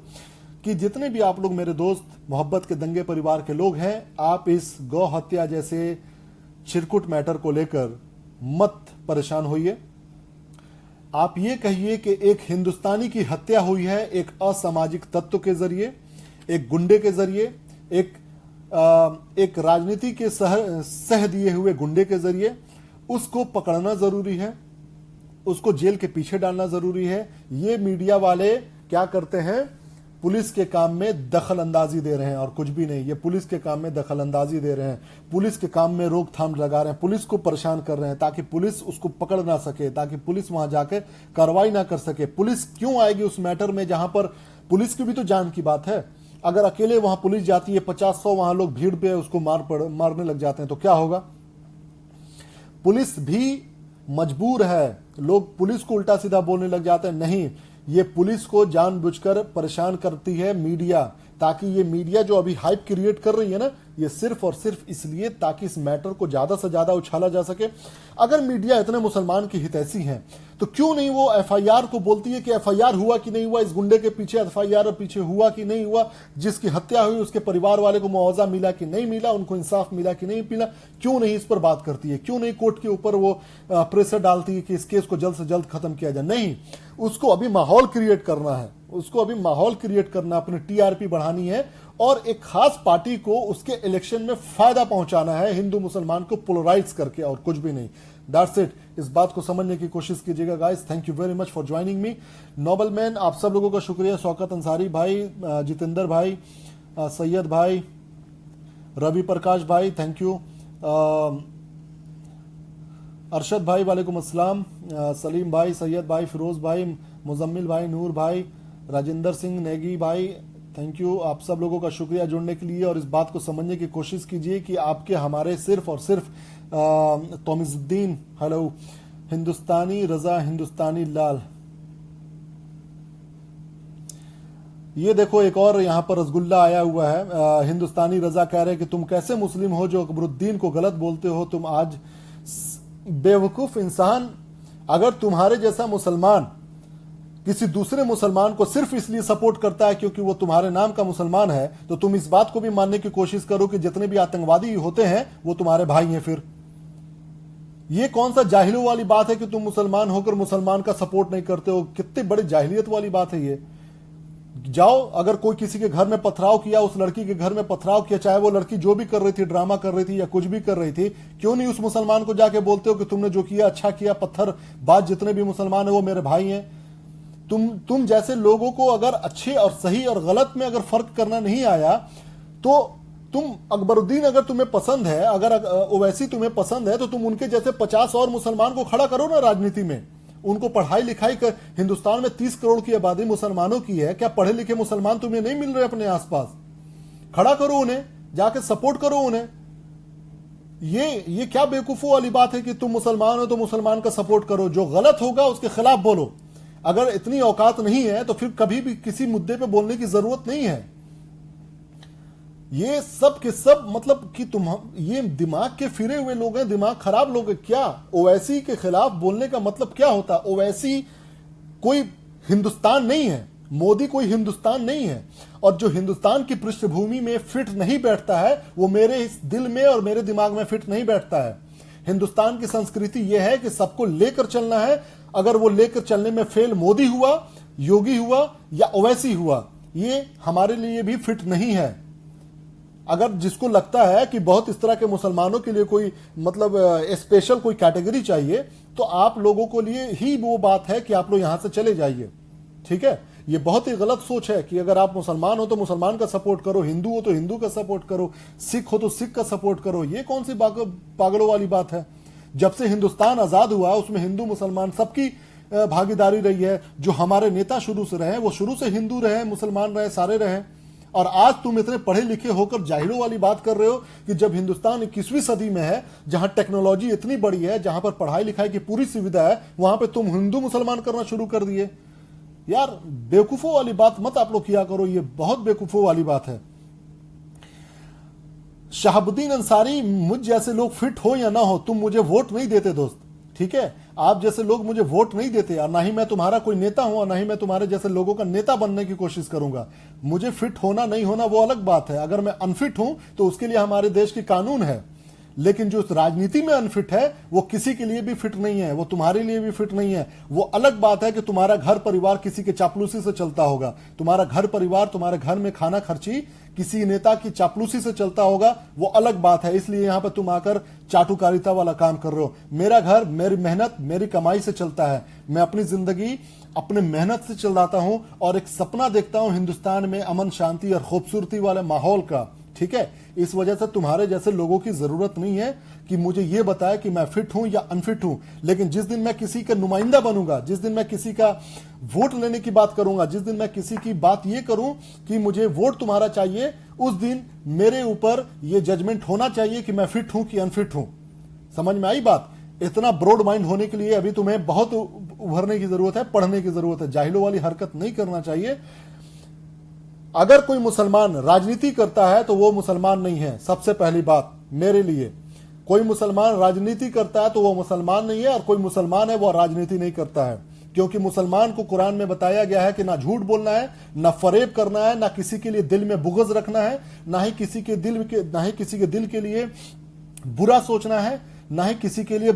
कि जितने भी आप लोग मेरे दोस्त, मोहब्बत के दंगे परिवार के लोग हैं, आप इस गौ हत्या जैसे चिरकुट मैटर को लेकर मत परेशान होइए। आप ये कहिए कि एक हिंदुस्तानी की हत्या हुई है एक असामाजिक तत्व के जरिए, एक गुंडे के जरिए, एक राजनीति के सह दिए हुए गुंडे के जरिए। उसको पकड़ना जरूरी है, उसको जेल के पीछे डालना जरूरी है। ये मीडिया वाले क्या करते हैं, पुलिस के काम में दखल अंदाजी दे रहे हैं और कुछ भी नहीं। ये पुलिस के काम में दखल अंदाजी दे रहे हैं, पुलिस के काम में रोकथाम लगा रहे हैं, पुलिस को परेशान कर रहे हैं ताकि पुलिस उसको पकड़ ना सके, ताकि पुलिस वहां जाके कार्रवाई ना कर सके। पुलिस क्यों आएगी उस मैटर में जहां पर पुलिस की भी तो जान की बात है। अगर अकेले वहां पुलिस जाती है, 50-100 वहां लोग भीड़ पे उसको मारने लग जाते हैं तो क्या होगा? पुलिस भी मजबूर है। लोग पुलिस को उल्टा सीधा बोलने लग जाते हैं। नहीं, ये पुलिस को जानबूझकर परेशान करती है मीडिया, ताकि ये मीडिया जो अभी हाइप क्रिएट कर रही है ना, ये सिर्फ और सिर्फ इसलिए ताकि इस मैटर को ज्यादा से ज्यादा उछाला जा सके। अगर मीडिया इतने मुसलमान की हितैषी है तो क्यों नहीं वो एफआईआर को बोलती है कि एफआईआर हुआ कि नहीं हुआ, इस गुंडे के पीछे एफआईआर पीछे हुआ कि नहीं हुआ, जिसकी हत्या हुई उसके परिवार वाले को मुआवजा मिला कि नहीं मिला, उनको इंसाफ मिला कि नहीं मिला, क्यों नहीं इस पर बात करती है? क्यों नहीं कोर्ट के ऊपर वो प्रेशर डालती है कि इस केस को जल्द से जल्द खत्म किया जाए? नहीं, उसको अभी माहौल क्रिएट करना है, उसको अभी माहौल क्रिएट करना, अपनी टीआरपी बढ़ानी है और एक खास पार्टी को उसके इलेक्शन में फायदा पहुंचाना है, हिंदू मुसलमान को पोलराइज करके, और कुछ भी नहीं। That's it. इस बात को समझने की कोशिश कीजिएगा guys. Thank you very much for joining me. Noble man, आप सब लोगों का शुक्रिया। शौकत अंसारी भाई, जितेंद्र भाई, सैयद भाई, रवि प्रकाश भाई, थैंक यू। अरशद भाई वालेकुम अस्सलाम, सलीम भाई, सैयद भाई, फिरोज भाई, मुजम्मिल भाई, नूर भाई, राजेंद्र सिंह नेगी भाई, थैंक यू। आप सब लोगों का शुक्रिया जुड़ने के लिए, और इस बात को समझने की कोशिश कीजिए कि आपके हमारे सिर्फ और सिर्फ तोमिजुद्दीन, हेलो, हिंदुस्तानी रजा, हिंदुस्तानी लाल, ये देखो एक और यहाँ पर रसगुल्ला आया हुआ है। हिंदुस्तानी रजा कह रहे हैं कि तुम कैसे मुस्लिम हो जो अकबरुद्दीन को गलत बोलते हो? तुम आज बेवकूफ इंसान। अगर तुम्हारे जैसा मुसलमान किसी दूसरे मुसलमान को सिर्फ इसलिए सपोर्ट करता है क्योंकि वो तुम्हारे नाम का मुसलमान है, तो तुम इस बात को भी मानने की कोशिश करो कि जितने भी आतंकवादी होते हैं वो तुम्हारे भाई हैं। फिर ये कौन सा जाहिलों वाली बात है कि तुम मुसलमान होकर मुसलमान का सपोर्ट नहीं करते हो? कितनी बड़ी जाहिलियत वाली बात है ये। जाओ, अगर कोई किसी के घर में पथराव किया, उस लड़की के घर में पथराव किया, चाहे वो लड़की जो भी कर रही थी, ड्रामा कर रही थी या कुछ भी कर रही थी, क्यों नहीं उस मुसलमान को जाके बोलते हो कि तुमने जो किया अच्छा किया, पत्थर बाज जितने भी मुसलमान है वो मेरे भाई हैं? तुम जैसे लोगों को अगर अच्छे और सही और गलत में अगर फर्क करना नहीं आया, तो तुम अकबरुद्दीन अगर तुम्हें पसंद है, अगर ओवैसी तुम्हें पसंद है, तो तुम उनके जैसे 50 और मुसलमान को खड़ा करो ना राजनीति में। उनको पढ़ाई लिखाई कर, हिंदुस्तान में 30 करोड़ की आबादी मुसलमानों की है, क्या पढ़े लिखे मुसलमान तुम्हें नहीं मिल रहे अपने आसपास? खड़ा करो उन्हें, जाके सपोर्ट करो उन्हें। ये क्या बेवकूफों वाली बात है कि तुम मुसलमान हो तो मुसलमान का सपोर्ट करो, जो गलत होगा उसके खिलाफ बोलो। अगर इतनी औकात नहीं है तो फिर कभी भी किसी मुद्दे पे बोलने की जरूरत नहीं है। ये सब के सब मतलब कि तुम, ये दिमाग के फिरे हुए लोग हैं, दिमाग खराब लोग हैं। क्या ओवैसी के खिलाफ बोलने का मतलब क्या होता? ओवैसी कोई हिंदुस्तान नहीं है, मोदी कोई हिंदुस्तान नहीं है, और जो हिंदुस्तान की पृष्ठभूमि में फिट नहीं बैठता है वो मेरे इस दिल में और मेरे दिमाग में फिट नहीं बैठता है। हिंदुस्तान की संस्कृति यह है कि सबको लेकर चलना है। अगर वो लेकर चलने में फेल मोदी हुआ, योगी हुआ या ओवैसी हुआ, ये हमारे लिए भी फिट नहीं है। अगर जिसको लगता है कि बहुत इस तरह के मुसलमानों के लिए कोई मतलब स्पेशल कोई कैटेगरी चाहिए, तो आप लोगों के लिए ही वो बात है कि आप लोग यहां से चले जाइए। ठीक है, ये बहुत ही गलत सोच है कि अगर आप मुसलमान हो तो मुसलमान का सपोर्ट करो, हिंदू हो तो हिंदू का सपोर्ट करो, सिख हो तो सिख का सपोर्ट करो। ये कौन सी पागलों वाली बात है? जब से हिंदुस्तान आजाद हुआ उसमें हिंदू मुसलमान सबकी भागीदारी रही है। जो हमारे नेता शुरू से रहे वो शुरू से हिंदू रहे, मुसलमान रहे, सारे रहे। और आज तुम इतने पढ़े लिखे होकर जाहिलों वाली बात कर रहे हो कि जब हिंदुस्तान 21वीं सदी में है, जहां टेक्नोलॉजी इतनी बड़ी है, जहां पर पढ़ाई लिखाई की पूरी सुविधा है, वहां पे तुम हिंदू मुसलमान करना शुरू कर दिए। यार बेवकूफों वाली बात मत आप लोग किया करो, ये बहुत बेवकूफों वाली बात है। शहाबुद्दीन अंसारी, मुझ जैसे लोग फिट हो या ना हो, तुम मुझे वोट नहीं देते दोस्त। ठीक है, आप जैसे लोग मुझे वोट नहीं देते, और ना ही मैं तुम्हारा कोई नेता हूं, और ना ही मैं तुम्हारे जैसे लोगों का नेता बनने की कोशिश करूंगा। मुझे फिट होना नहीं होना वो अलग बात है। अगर मैं अनफिट हूं तो उसके लिए हमारे देश की कानून है, लेकिन जो राजनीति में अनफिट है वो किसी के लिए भी फिट नहीं है, वो तुम्हारे लिए भी फिट नहीं है। वो अलग बात है कि तुम्हारा घर परिवार किसी के चापलूसी से चलता होगा, तुम्हारा घर परिवार, तुम्हारे घर में खाना खर्ची किसी नेता की चापलूसी से चलता होगा, वो अलग बात है। इसलिए यहां पर तुम आकर चाटुकारिता वाला काम कर रहे हो। मेरा घर मेरी मेहनत मेरी कमाई से चलता है। मैं अपनी जिंदगी अपने मेहनत से चलाता हूं और एक सपना देखता हूं हिंदुस्तान में अमन शांति और खूबसूरती वाले माहौल का। ठीक है, इस वजह से तुम्हारे जैसे लोगों की जरूरत नहीं है कि मुझे यह बताए कि मैं फिट हूं या अनफिट हूं। लेकिन जिस दिन मैं किसी का नुमाइंदा बनूंगा, जिस दिन मैं किसी का वोट लेने की बात करूंगा, जिस दिन मैं किसी की बात यह करूं कि मुझे वोट तुम्हारा चाहिए, उस दिन मेरे ऊपर यह जजमेंट होना चाहिए कि मैं फिट हूं कि अनफिट हूं। समझ में आई बात? इतना ब्रॉड माइंड होने के लिए अभी तुम्हें बहुत उभरने की जरूरत है, पढ़ने की जरूरत है। जाहिलों वाली हरकत नहीं करना चाहिए। अगर कोई मुसलमान राजनीति करता है तो वो मुसलमान नहीं है। सबसे पहली बात मेरे लिए, कोई मुसलमान राजनीति करता है तो वो मुसलमान नहीं है, और कोई मुसलमान है वो राजनीति नहीं करता है। क्योंकि मुसलमान को कुरान में बताया गया है कि ना झूठ बोलना है, ना फरेब करना है, ना किसी के लिए दिल में बुग़्ज़ रखना है, ना ही किसी के दिल के लिए बुरा सोचना है, ना ही किसी के लिए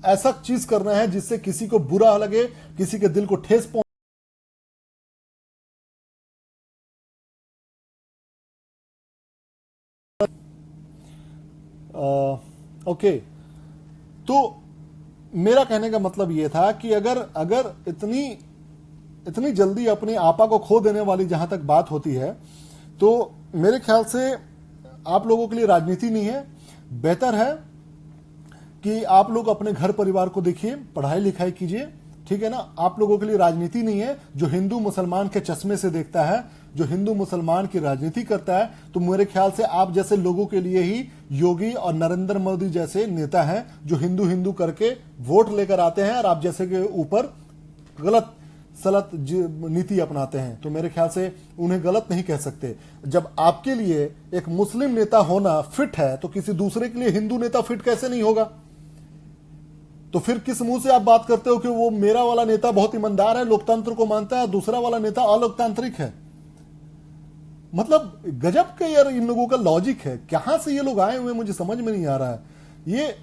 ऐसा चीज करना है जिससे किसी को बुरा लगे, किसी के दिल को ठेस पहुंचे। ओके, तो मेरा कहने का मतलब यह था कि अगर इतनी जल्दी अपने आपा को खो देने वाली जहां तक बात होती है, तो मेरे ख्याल से आप लोगों के लिए राजनीति नहीं है। बेहतर है कि आप लोग अपने घर परिवार को देखिए, पढ़ाई लिखाई कीजिए। ठीक है ना? आप लोगों के लिए राजनीति नहीं है। जो हिंदू मुसलमान के चश्मे से देखता है, जो हिंदू मुसलमान की राजनीति करता है, तो मेरे ख्याल से आप जैसे लोगों के लिए ही योगी और नरेंद्र मोदी जैसे नेता हैं जो हिंदू हिंदू करके वोट लेकर आते हैं और आप जैसे के ऊपर गलत सलत नीति अपनाते हैं। तो मेरे ख्याल से उन्हें गलत नहीं कह सकते। जब आपके लिए एक मुस्लिम नेता होना फिट है, तो किसी दूसरे के लिए हिंदू नेता फिट कैसे नहीं होगा? तो फिर किस मुंह से आप बात करते हो कि वो मेरा वाला नेता बहुत ईमानदार है, लोकतंत्र को मानता है, दूसरा वाला नेता अलोकतांत्रिक है? मतलब गजब का यार इन लोगों का लॉजिक है। कहां से ये लोग आए हुए मुझे समझ में नहीं आ रहा है। ये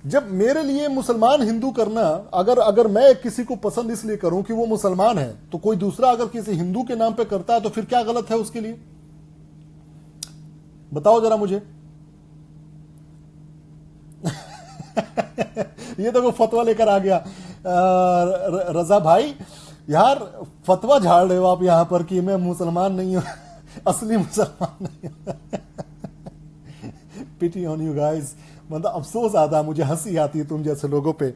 जब मेरे लिए मुसलमान हिंदू करना, अगर मैं किसी को पसंद इसलिए करूं कि वो मुसलमान है, तो कोई दूसरा अगर किसी हिंदू के नाम पे करता है तो फिर क्या गलत है उसके लिए? बताओ जरा मुझे। ये तो वो फतवा लेकर आ गया रजा भाई। यार फतवा झाड़ रहे हो आप यहां पर कि मैं मुसलमान नहीं हूं, असली मुसलमान नहीं हूं। Pity on you guys. मतलब अफसोस आता है मुझे, हंसी आती है तुम जैसे लोगों पे।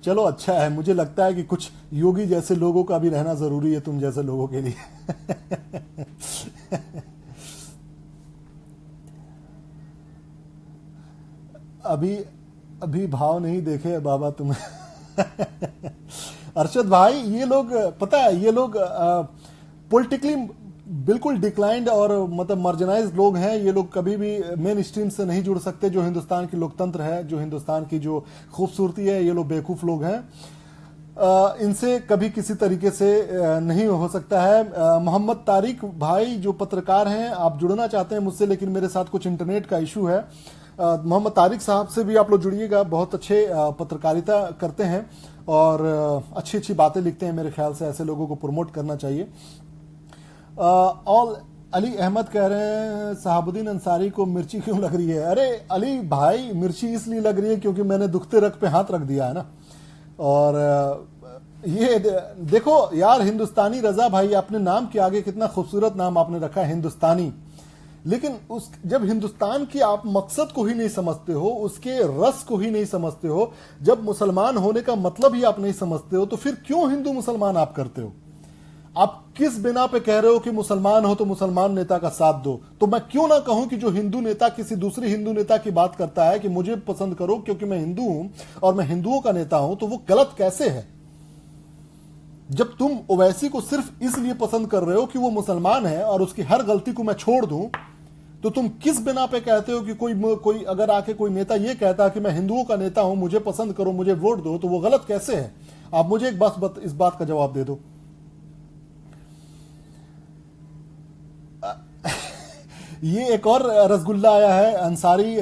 चलो अच्छा है, मुझे लगता है कि कुछ योगी जैसे लोगों का भी रहना जरूरी है तुम जैसे लोगों के लिए। अभी भाव नहीं देखे बाबा तुम। अरशद भाई, ये लोग पता है, ये लोग पॉलिटिकली बिल्कुल डिक्लाइंड और मतलब मार्जिनाइज्ड लोग हैं। ये लोग कभी भी मेन स्ट्रीम से नहीं जुड़ सकते। जो हिंदुस्तान की लोकतंत्र है, जो हिंदुस्तान की जो खूबसूरती है, ये लोग बेवकूफ लोग हैं। इनसे कभी किसी तरीके से नहीं हो सकता है। मोहम्मद तारिक भाई जो पत्रकार हैं, आप जुड़ना चाहते हैं मुझसे, लेकिन मेरे साथ कुछ इंटरनेट का इशू है। मोहम्मद तारिक साहब से भी आप लोग जुड़िएगा, बहुत अच्छे पत्रकारिता करते हैं और अच्छी अच्छी बातें लिखते हैं। मेरे ख्याल से ऐसे लोगों को प्रमोट करना चाहिए। और अली अहमद कह रहे हैं सहाबुद्दीन अंसारी को मिर्ची क्यों लग रही है? अरे अली भाई, मिर्ची इसलिए लग रही है क्योंकि मैंने दुखते रग पे हाथ रख दिया है ना। और ये देखो यार, हिंदुस्तानी रजा भाई, अपने नाम के आगे कितना खूबसूरत नाम आपने रखा है, हिंदुस्तानी। लेकिन जब हिंदुस्तान की आप मकसद को ही नहीं समझते हो, उसके रस को ही नहीं समझते हो, जब मुसलमान होने का मतलब ही आप नहीं समझते हो, तो फिर क्यों हिंदू मुसलमान आप करते हो? आप किस बिना पे कह रहे हो कि मुसलमान हो तो मुसलमान नेता का साथ दो? तो मैं क्यों ना कहूं कि जो हिंदू नेता किसी दूसरे हिंदू नेता की बात करता है कि मुझे पसंद करो क्योंकि मैं हिंदू हूं और मैं हिंदुओं का नेता हूं, तो वो गलत कैसे है? जब तुम ओवैसी को सिर्फ इसलिए पसंद कर रहे हो कि वो मुसलमान है और उसकी हर गलती को मैं छोड़ दूं, तो तुम किस बिना पे कहते हो कि कोई अगर आके कोई नेता ये कहता कि मैं हिंदुओं का नेता हूं, मुझे पसंद करो, मुझे वोट दो, तो वो गलत कैसे है? आप मुझे एक बात इस बात का जवाब दे दो। ये एक और रसगुल्ला आया है अंसारी,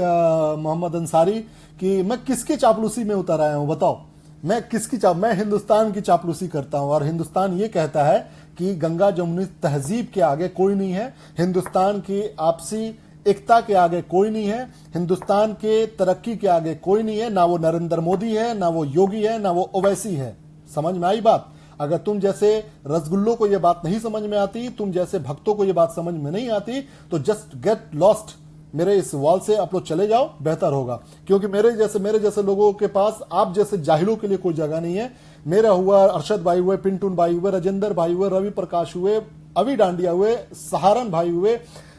मोहम्मद अंसारी, कि मैं किसकी चापलूसी में उतर आया हूं बताओ। मैं हिंदुस्तान की चापलूसी करता हूं और हिंदुस्तान ये कहता है कि गंगा जमुनी तहजीब के आगे कोई नहीं है। हिंदुस्तान की आपसी एकता के आगे कोई नहीं है, हिंदुस्तान के तरक्की के आगे कोई नहीं है, ना वो नरेंद्र मोदी है, ना वो योगी है, ना वो ओवैसी है। समझ में आई बात? अगर तुम जैसे रसगुल्लों को ये बात नहीं समझ में आती, तुम जैसे भक्तों को ये बात समझ में नहीं आती, तो जस्ट गेट लॉस्ट, मेरे इस वॉल से आप लोग चले जाओ, बेहतर होगा। क्योंकि मेरे जैसे लोगों के पास आप जैसे जाहिलों के लिए कोई जगह नहीं है। मेरा हुआ, अरशद भाई हुए, पिंटून भाई हुए, राजेंद्र भाई हुए, रवि प्रकाश हुए, अभी डांडिया हुए, सहारन भाई हुए,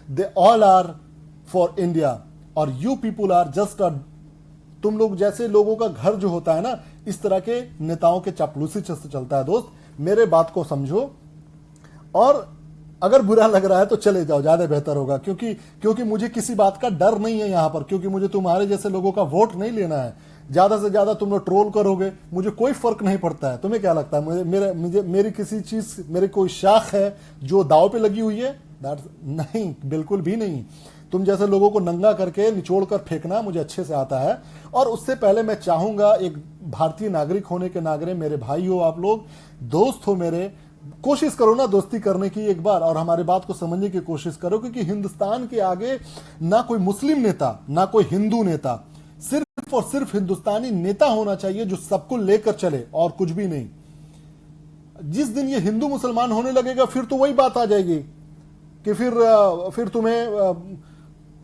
they all are for India और you people are just a, तुम लोग जैसे लोगों का घर जो होता है ना, इस तरह के नेताओं के चापलूसी से चलता है। दोस्त, मेरे बात को समझो और अगर बुरा लग रहा है तो चले जाओ, ज्यादा बेहतर होगा। क्योंकि मुझे किसी बात का डर नहीं है यहां पर, क्योंकि मुझे तुम्हारे जैसे लोगों का वोट नहीं लेना है। ज्यादा से ज्यादा तुम लोग ट्रोल करोगे, मुझे कोई फर्क नहीं पड़ता है। तुम्हें क्या लगता है मेरी किसी चीज, मेरी कोई शाख है जो दाव पे लगी हुई है? नहीं, बिल्कुल भी नहीं। तुम जैसे लोगों को नंगा करके निचोड़ कर फेंकना मुझे अच्छे से आता है। और उससे पहले मैं चाहूंगा, एक भारतीय नागरिक होने के नागरे मेरे भाई हो आप लोग, दोस्त हो मेरे, कोशिश करो ना दोस्ती करने की एक बार, और हमारी बात को समझने की कोशिश करो। क्योंकि हिंदुस्तान के आगे ना कोई मुस्लिम नेता, ना कोई हिंदू नेता, सिर्फ और सिर्फ हिंदुस्तानी नेता होना चाहिए जो सबको लेकर चले, और कुछ भी नहीं। जिस दिन ये हिंदू मुसलमान होने लगेगा, फिर तो वही बात आ जाएगी कि फिर तुम्हें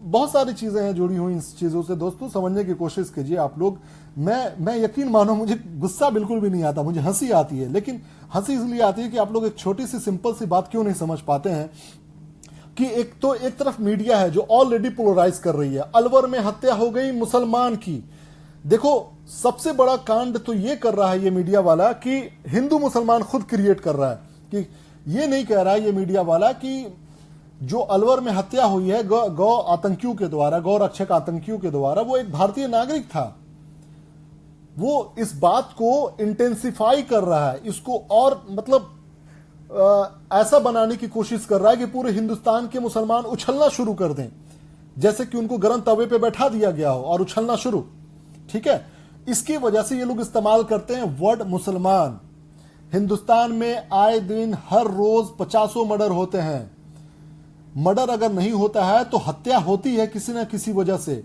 बहुत सारी चीजें हैं जुड़ी हुई इस चीजों से। दोस्तों, समझने की कोशिश कीजिए आप लोग। मैं यकीन मानो, मुझे गुस्सा बिल्कुल भी नहीं आता, मुझे हंसी आती है। लेकिन हंसी इसलिए आती है कि आप लोग एक छोटी सी सिंपल सी बात क्यों नहीं समझ पाते हैं कि एक तरफ मीडिया है जो ऑलरेडी पोलराइज कर रही है। अलवर में हत्या हो गई मुसलमान की। देखो, सबसे बड़ा कांड तो ये कर रहा है ये मीडिया वाला कि हिंदू मुसलमान खुद क्रिएट कर रहा है। कि ये नहीं कह रहा है ये मीडिया वाला कि जो अलवर में हत्या हुई है गौ आतंकियों के द्वारा, गौ रक्षक आतंकियों के द्वारा, वो एक भारतीय नागरिक था। वो इस बात को इंटेंसिफाई कर रहा है, इसको और मतलब ऐसा बनाने की कोशिश कर रहा है कि पूरे हिंदुस्तान के मुसलमान उछलना शुरू कर दें, जैसे कि उनको गर्म तवे पे बैठा दिया गया हो और उछलना शुरू। ठीक है, इसकी वजह से ये लोग इस्तेमाल करते हैं वर्ड मुसलमान। हिंदुस्तान में आए दिन हर रोज 50 मर्डर होते हैं। मर्डर अगर नहीं होता है तो हत्या होती है किसी ना किसी वजह से,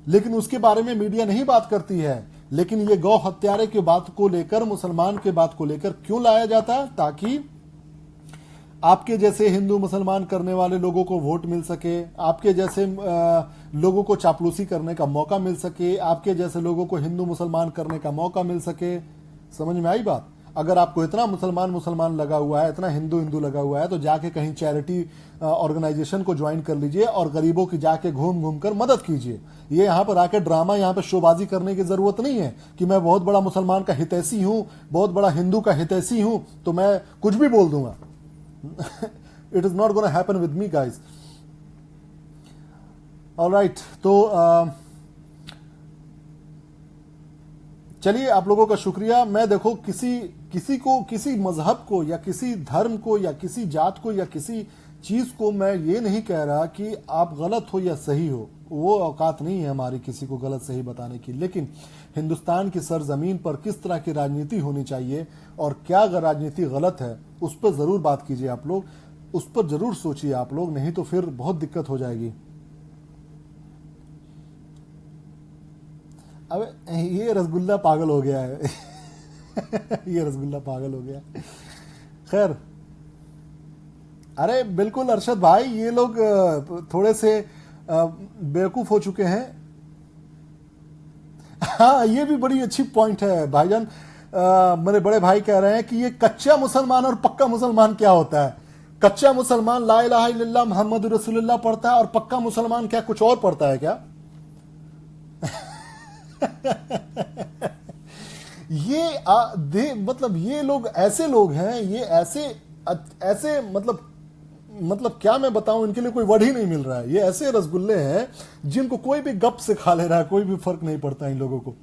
लेकिन उसके बारे में मीडिया नहीं बात करती है। लेकिन ये गौ हत्यारे की बात को लेकर, मुसलमान के बात को लेकर क्यों लाया जाता है? ताकि आपके जैसे हिंदू मुसलमान करने वाले लोगों को वोट मिल सके, आपके जैसे लोगों को चापलूसी करने का मौका मिल सके, आपके जैसे लोगों को हिंदू मुसलमान करने का मौका मिल सके। समझ में आई बात? अगर आपको इतना मुसलमान लगा हुआ है, इतना हिंदू लगा हुआ है, तो जाके कहीं चैरिटी ऑर्गेनाइजेशन को ज्वाइन कर लीजिए और गरीबों की जाके घूम कर मदद कीजिए। ये यहाँ पर आके ड्रामा, यहाँ पे शोबाजी करने की जरूरत नहीं है कि मैं बहुत बड़ा मुसलमान का हितैषी हूं, बहुत बड़ा हिंदू का हितैषी हूं, तो मैं कुछ भी बोल दूंगा। It is not gonna happen with me guys. Alright, तो चलिए, आप लोगों का शुक्रिया। मैं देखो किसी को, किसी मजहब को या किसी धर्म को या किसी जात को या किसी चीज को मैं ये नहीं कह रहा कि आप गलत हो या सही हो। वो औकात नहीं है हमारी किसी को गलत सही बताने की। लेकिन हिंदुस्तान की सरजमीन पर किस तरह की राजनीति होनी चाहिए और क्या अगर राजनीति गलत है, उस पर जरूर बात कीजिए आप लोग, उस पर जरूर सोचिए आप लोग, नहीं तो फिर बहुत दिक्कत हो जाएगी। अब ये रसगुल्ला पागल हो गया है। ये रसगुल्ला पागल हो गया। खैर, अरे बिल्कुल अरशद भाई, ये लोग थोड़े से बेवकूफ हो चुके हैं। हाँ, ये भी बड़ी अच्छी पॉइंट है भाईजान। मेरे बड़े भाई कह रहे हैं कि ये कच्चा मुसलमान और पक्का मुसलमान क्या होता है। कच्चा मुसलमान ला इलाहा इल्लल्लाह मुहम्मद रसूलुल्लाह पढ़ता है और पक्का मुसलमान क्या कुछ और पढ़ता है क्या? मतलब ये लोग ऐसे लोग हैं, ये ऐसे मतलब क्या मैं बताऊं, इनके लिए कोई वर्ड ही नहीं मिल रहा है। ये ऐसे रसगुल्ले हैं जिनको कोई भी गप से खा ले रहा है, कोई भी फर्क नहीं पड़ता इन लोगों को।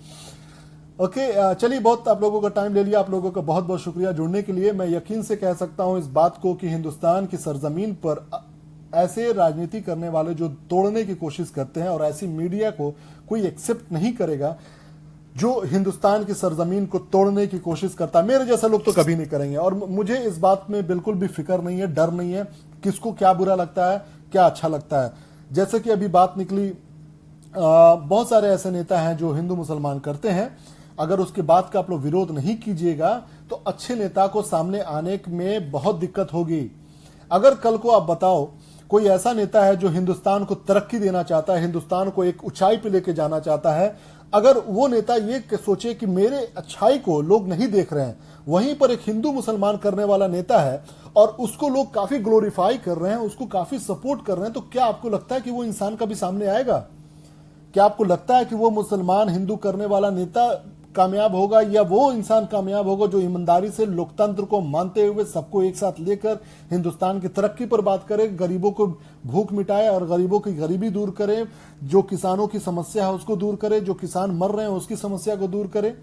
ओके, चलिए, बहुत आप लोगों का टाइम ले लिया। आप लोगों का बहुत बहुत शुक्रिया जुड़ने के लिए। मैं यकीन से कह सकता हूं इस बात को कि हिंदुस्तान की सरजमीन पर ऐसे राजनीति करने वाले जो तोड़ने की कोशिश करते हैं और ऐसी मीडिया को कोई एक्सेप्ट नहीं करेगा जो हिंदुस्तान की सरजमीन को तोड़ने की कोशिश करता है। मेरे जैसा लोग तो कभी नहीं करेंगे। और मुझे इस बात में बिल्कुल भी फिक्र नहीं है, डर नहीं है, किसको क्या बुरा लगता है, क्या अच्छा लगता है। जैसे कि अभी बात निकली, बहुत सारे ऐसे नेता हैं जो हिंदू मुसलमान करते हैं। अगर उसके बात का आप लोग विरोध नहीं कीजिएगा तो अच्छे नेता को सामने आने में बहुत दिक्कत होगी। अगर कल को आप बताओ कोई ऐसा नेता है जो हिंदुस्तान को तरक्की देना चाहता है, हिंदुस्तान को एक ऊंचाई पे लेके जाना चाहता है, अगर वो नेता ये सोचे कि मेरे अच्छाई को लोग नहीं देख रहे हैं, वहीं पर एक हिंदू मुसलमान करने वाला नेता है और उसको लोग काफी ग्लोरीफाई कर रहे हैं, उसको काफी सपोर्ट कर रहे हैं, तो क्या आपको लगता है कि वो इंसान कभी सामने आएगा? क्या आपको लगता है कि वो मुसलमान हिंदू करने वाला नेता कामयाब होगा, या वो इंसान कामयाब होगा जो ईमानदारी से लोकतंत्र को मानते हुए सबको एक साथ लेकर हिंदुस्तान की तरक्की पर बात करे, गरीबों को भूख मिटाए और गरीबों की गरीबी दूर करे, जो किसानों की समस्या है उसको दूर करे, जो किसान मर रहे हैं उसकी समस्या को दूर करे?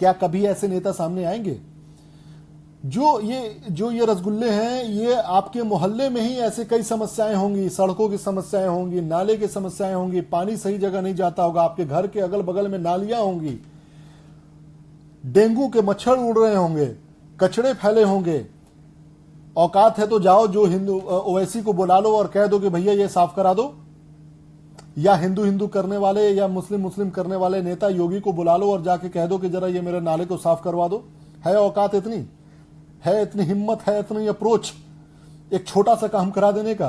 क्या कभी ऐसे नेता सामने आएंगे? जो ये रसगुल्ले हैं, ये आपके मोहल्ले में ही ऐसे कई समस्याएं होंगी, सड़कों की समस्याएं होंगी, नाले की समस्याएं होंगी, पानी सही जगह नहीं जाता होगा, आपके घर के अगल बगल में नालियां होंगी, डेंगू के मच्छर उड़ रहे होंगे, कचड़े फैले होंगे। औकात है तो जाओ जो हिंदू ओवैसी को बुला लो और कह दो कि भैया ये साफ करा दो, या हिंदू हिंदू करने वाले या मुस्लिम मुस्लिम करने वाले नेता योगी को बुला लो और जाके कह दो कि जरा ये मेरे नाले को साफ करवा दो। है औकात इतनी? है इतनी हिम्मत? है इतनी अप्रोच एक छोटा सा काम करा देने का?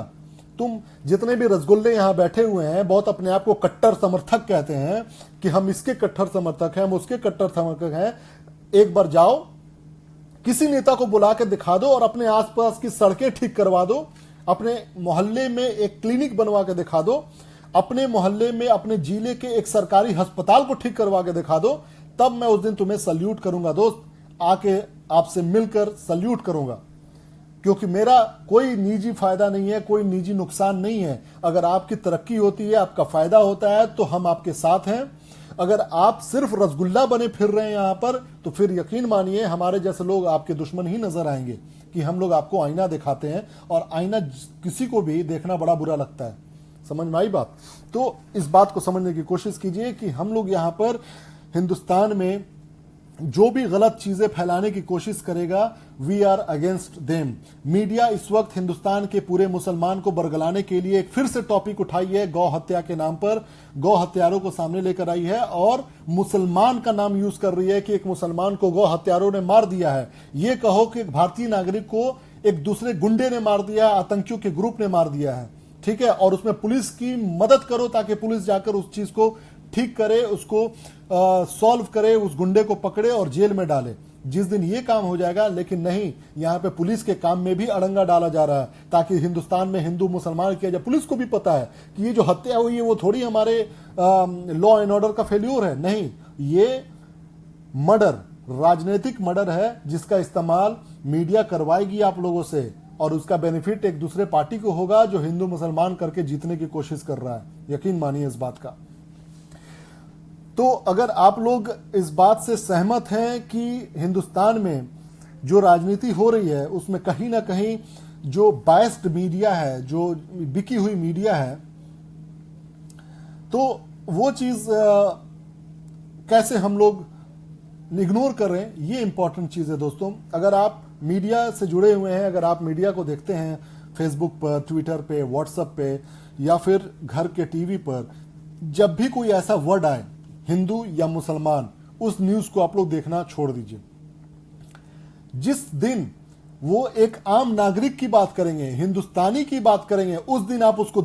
तुम जितने भी रसगुल्ले यहां बैठे हुए हैं, बहुत अपने आप को कट्टर समर्थक कहते हैं कि हम इसके कट्टर समर्थक हैं, हम उसके कट्टर समर्थक हैं। एक बार जाओ, किसी नेता को बुला के दिखा दो और अपने आसपास की सड़कें ठीक करवा दो, अपने मोहल्ले में एक क्लिनिक बनवा के दिखा दो, अपने मोहल्ले में अपने जिले के एक सरकारी अस्पताल को ठीक करवा के दिखा दो, तब मैं उस दिन तुम्हें सल्यूट करूंगा दोस्त, आके आपसे मिलकर सल्यूट करूंगा। क्योंकि मेरा कोई निजी फायदा नहीं है, कोई निजी नुकसान नहीं है। अगर आपकी तरक्की होती है, आपका फायदा होता है, तो हम आपके साथ हैं। अगर आप सिर्फ रसगुल्ला बने फिर रहे हैं यहां पर, तो फिर यकीन मानिए हमारे जैसे लोग आपके दुश्मन ही नजर आएंगे कि हम लोग आपको आईना दिखाते हैं, और आईना किसी को भी देखना बड़ा बुरा लगता है। समझ में आई बात? तो इस बात को समझने की कोशिश कीजिए कि हम लोग यहां पर हिंदुस्तान में जो भी गलत चीजें फैलाने की कोशिश करेगा, we are against them. Media इस वक्त हिंदुस्तान के पूरे मुसलमान को बरगलाने के लिए एक फिर से टॉपिक उठाई है, गौ हत्या के नाम पर गौ हत्यारों को सामने लेकर आई है और मुसलमान का नाम यूज कर रही है कि एक मुसलमान को गौ हत्यारों ने मार दिया है। ये कहो कि एक भारतीय नागरिक को एक दूसरे गुंडे ने मार दिया, आतंकियों के ग्रुप ने मार दिया है, ठीक है, और उसमें पुलिस की मदद करो ताकि पुलिस जाकर उस चीज को ठीक करे, उसको सॉल्व करे, उस गुंडे को पकड़े और जेल में डाले। जिस दिन ये काम हो जाएगा, लेकिन नहीं, यहां पे पुलिस के काम में भी अड़ंगा डाला जा रहा है ताकि हिंदुस्तान में हिंदू मुसलमान किया जाए। पुलिस को भी पता है कि ये जो हत्या हुई है वो थोड़ी हमारे लॉ एंड ऑर्डर का फेल्यूर है, नहीं, ये मर्डर, राजनीतिक मर्डर है जिसका इस्तेमाल मीडिया करवाएगी आप लोगों से, और उसका बेनिफिट एक दूसरे पार्टी को होगा जो हिंदू मुसलमान करके जीतने की कोशिश कर रहा है। यकीन मानिए इस बात का। तो अगर आप लोग इस बात से सहमत हैं कि हिंदुस्तान में जो राजनीति हो रही है उसमें कहीं ना कहीं जो बायस्ड मीडिया है, जो बिकी हुई मीडिया है, तो वो चीज कैसे हम लोग इग्नोर कर रहे हैं, ये इंपॉर्टेंट चीज है दोस्तों। अगर आप मीडिया से जुड़े हुए हैं, अगर आप मीडिया को देखते हैं फेसबुक पर, ट्विटर पे, व्हाट्सएप पे, या फिर घर के टीवी पर, जब भी कोई ऐसा वर्ड आए हिंदू या मुसलमान, उस न्यूज को आप लोग देखना छोड़ दीजिए। जिस दिन वो एक आम नागरिक की बात करेंगे, हिंदुस्तानी की बात करेंगे, उस दिन आप उसको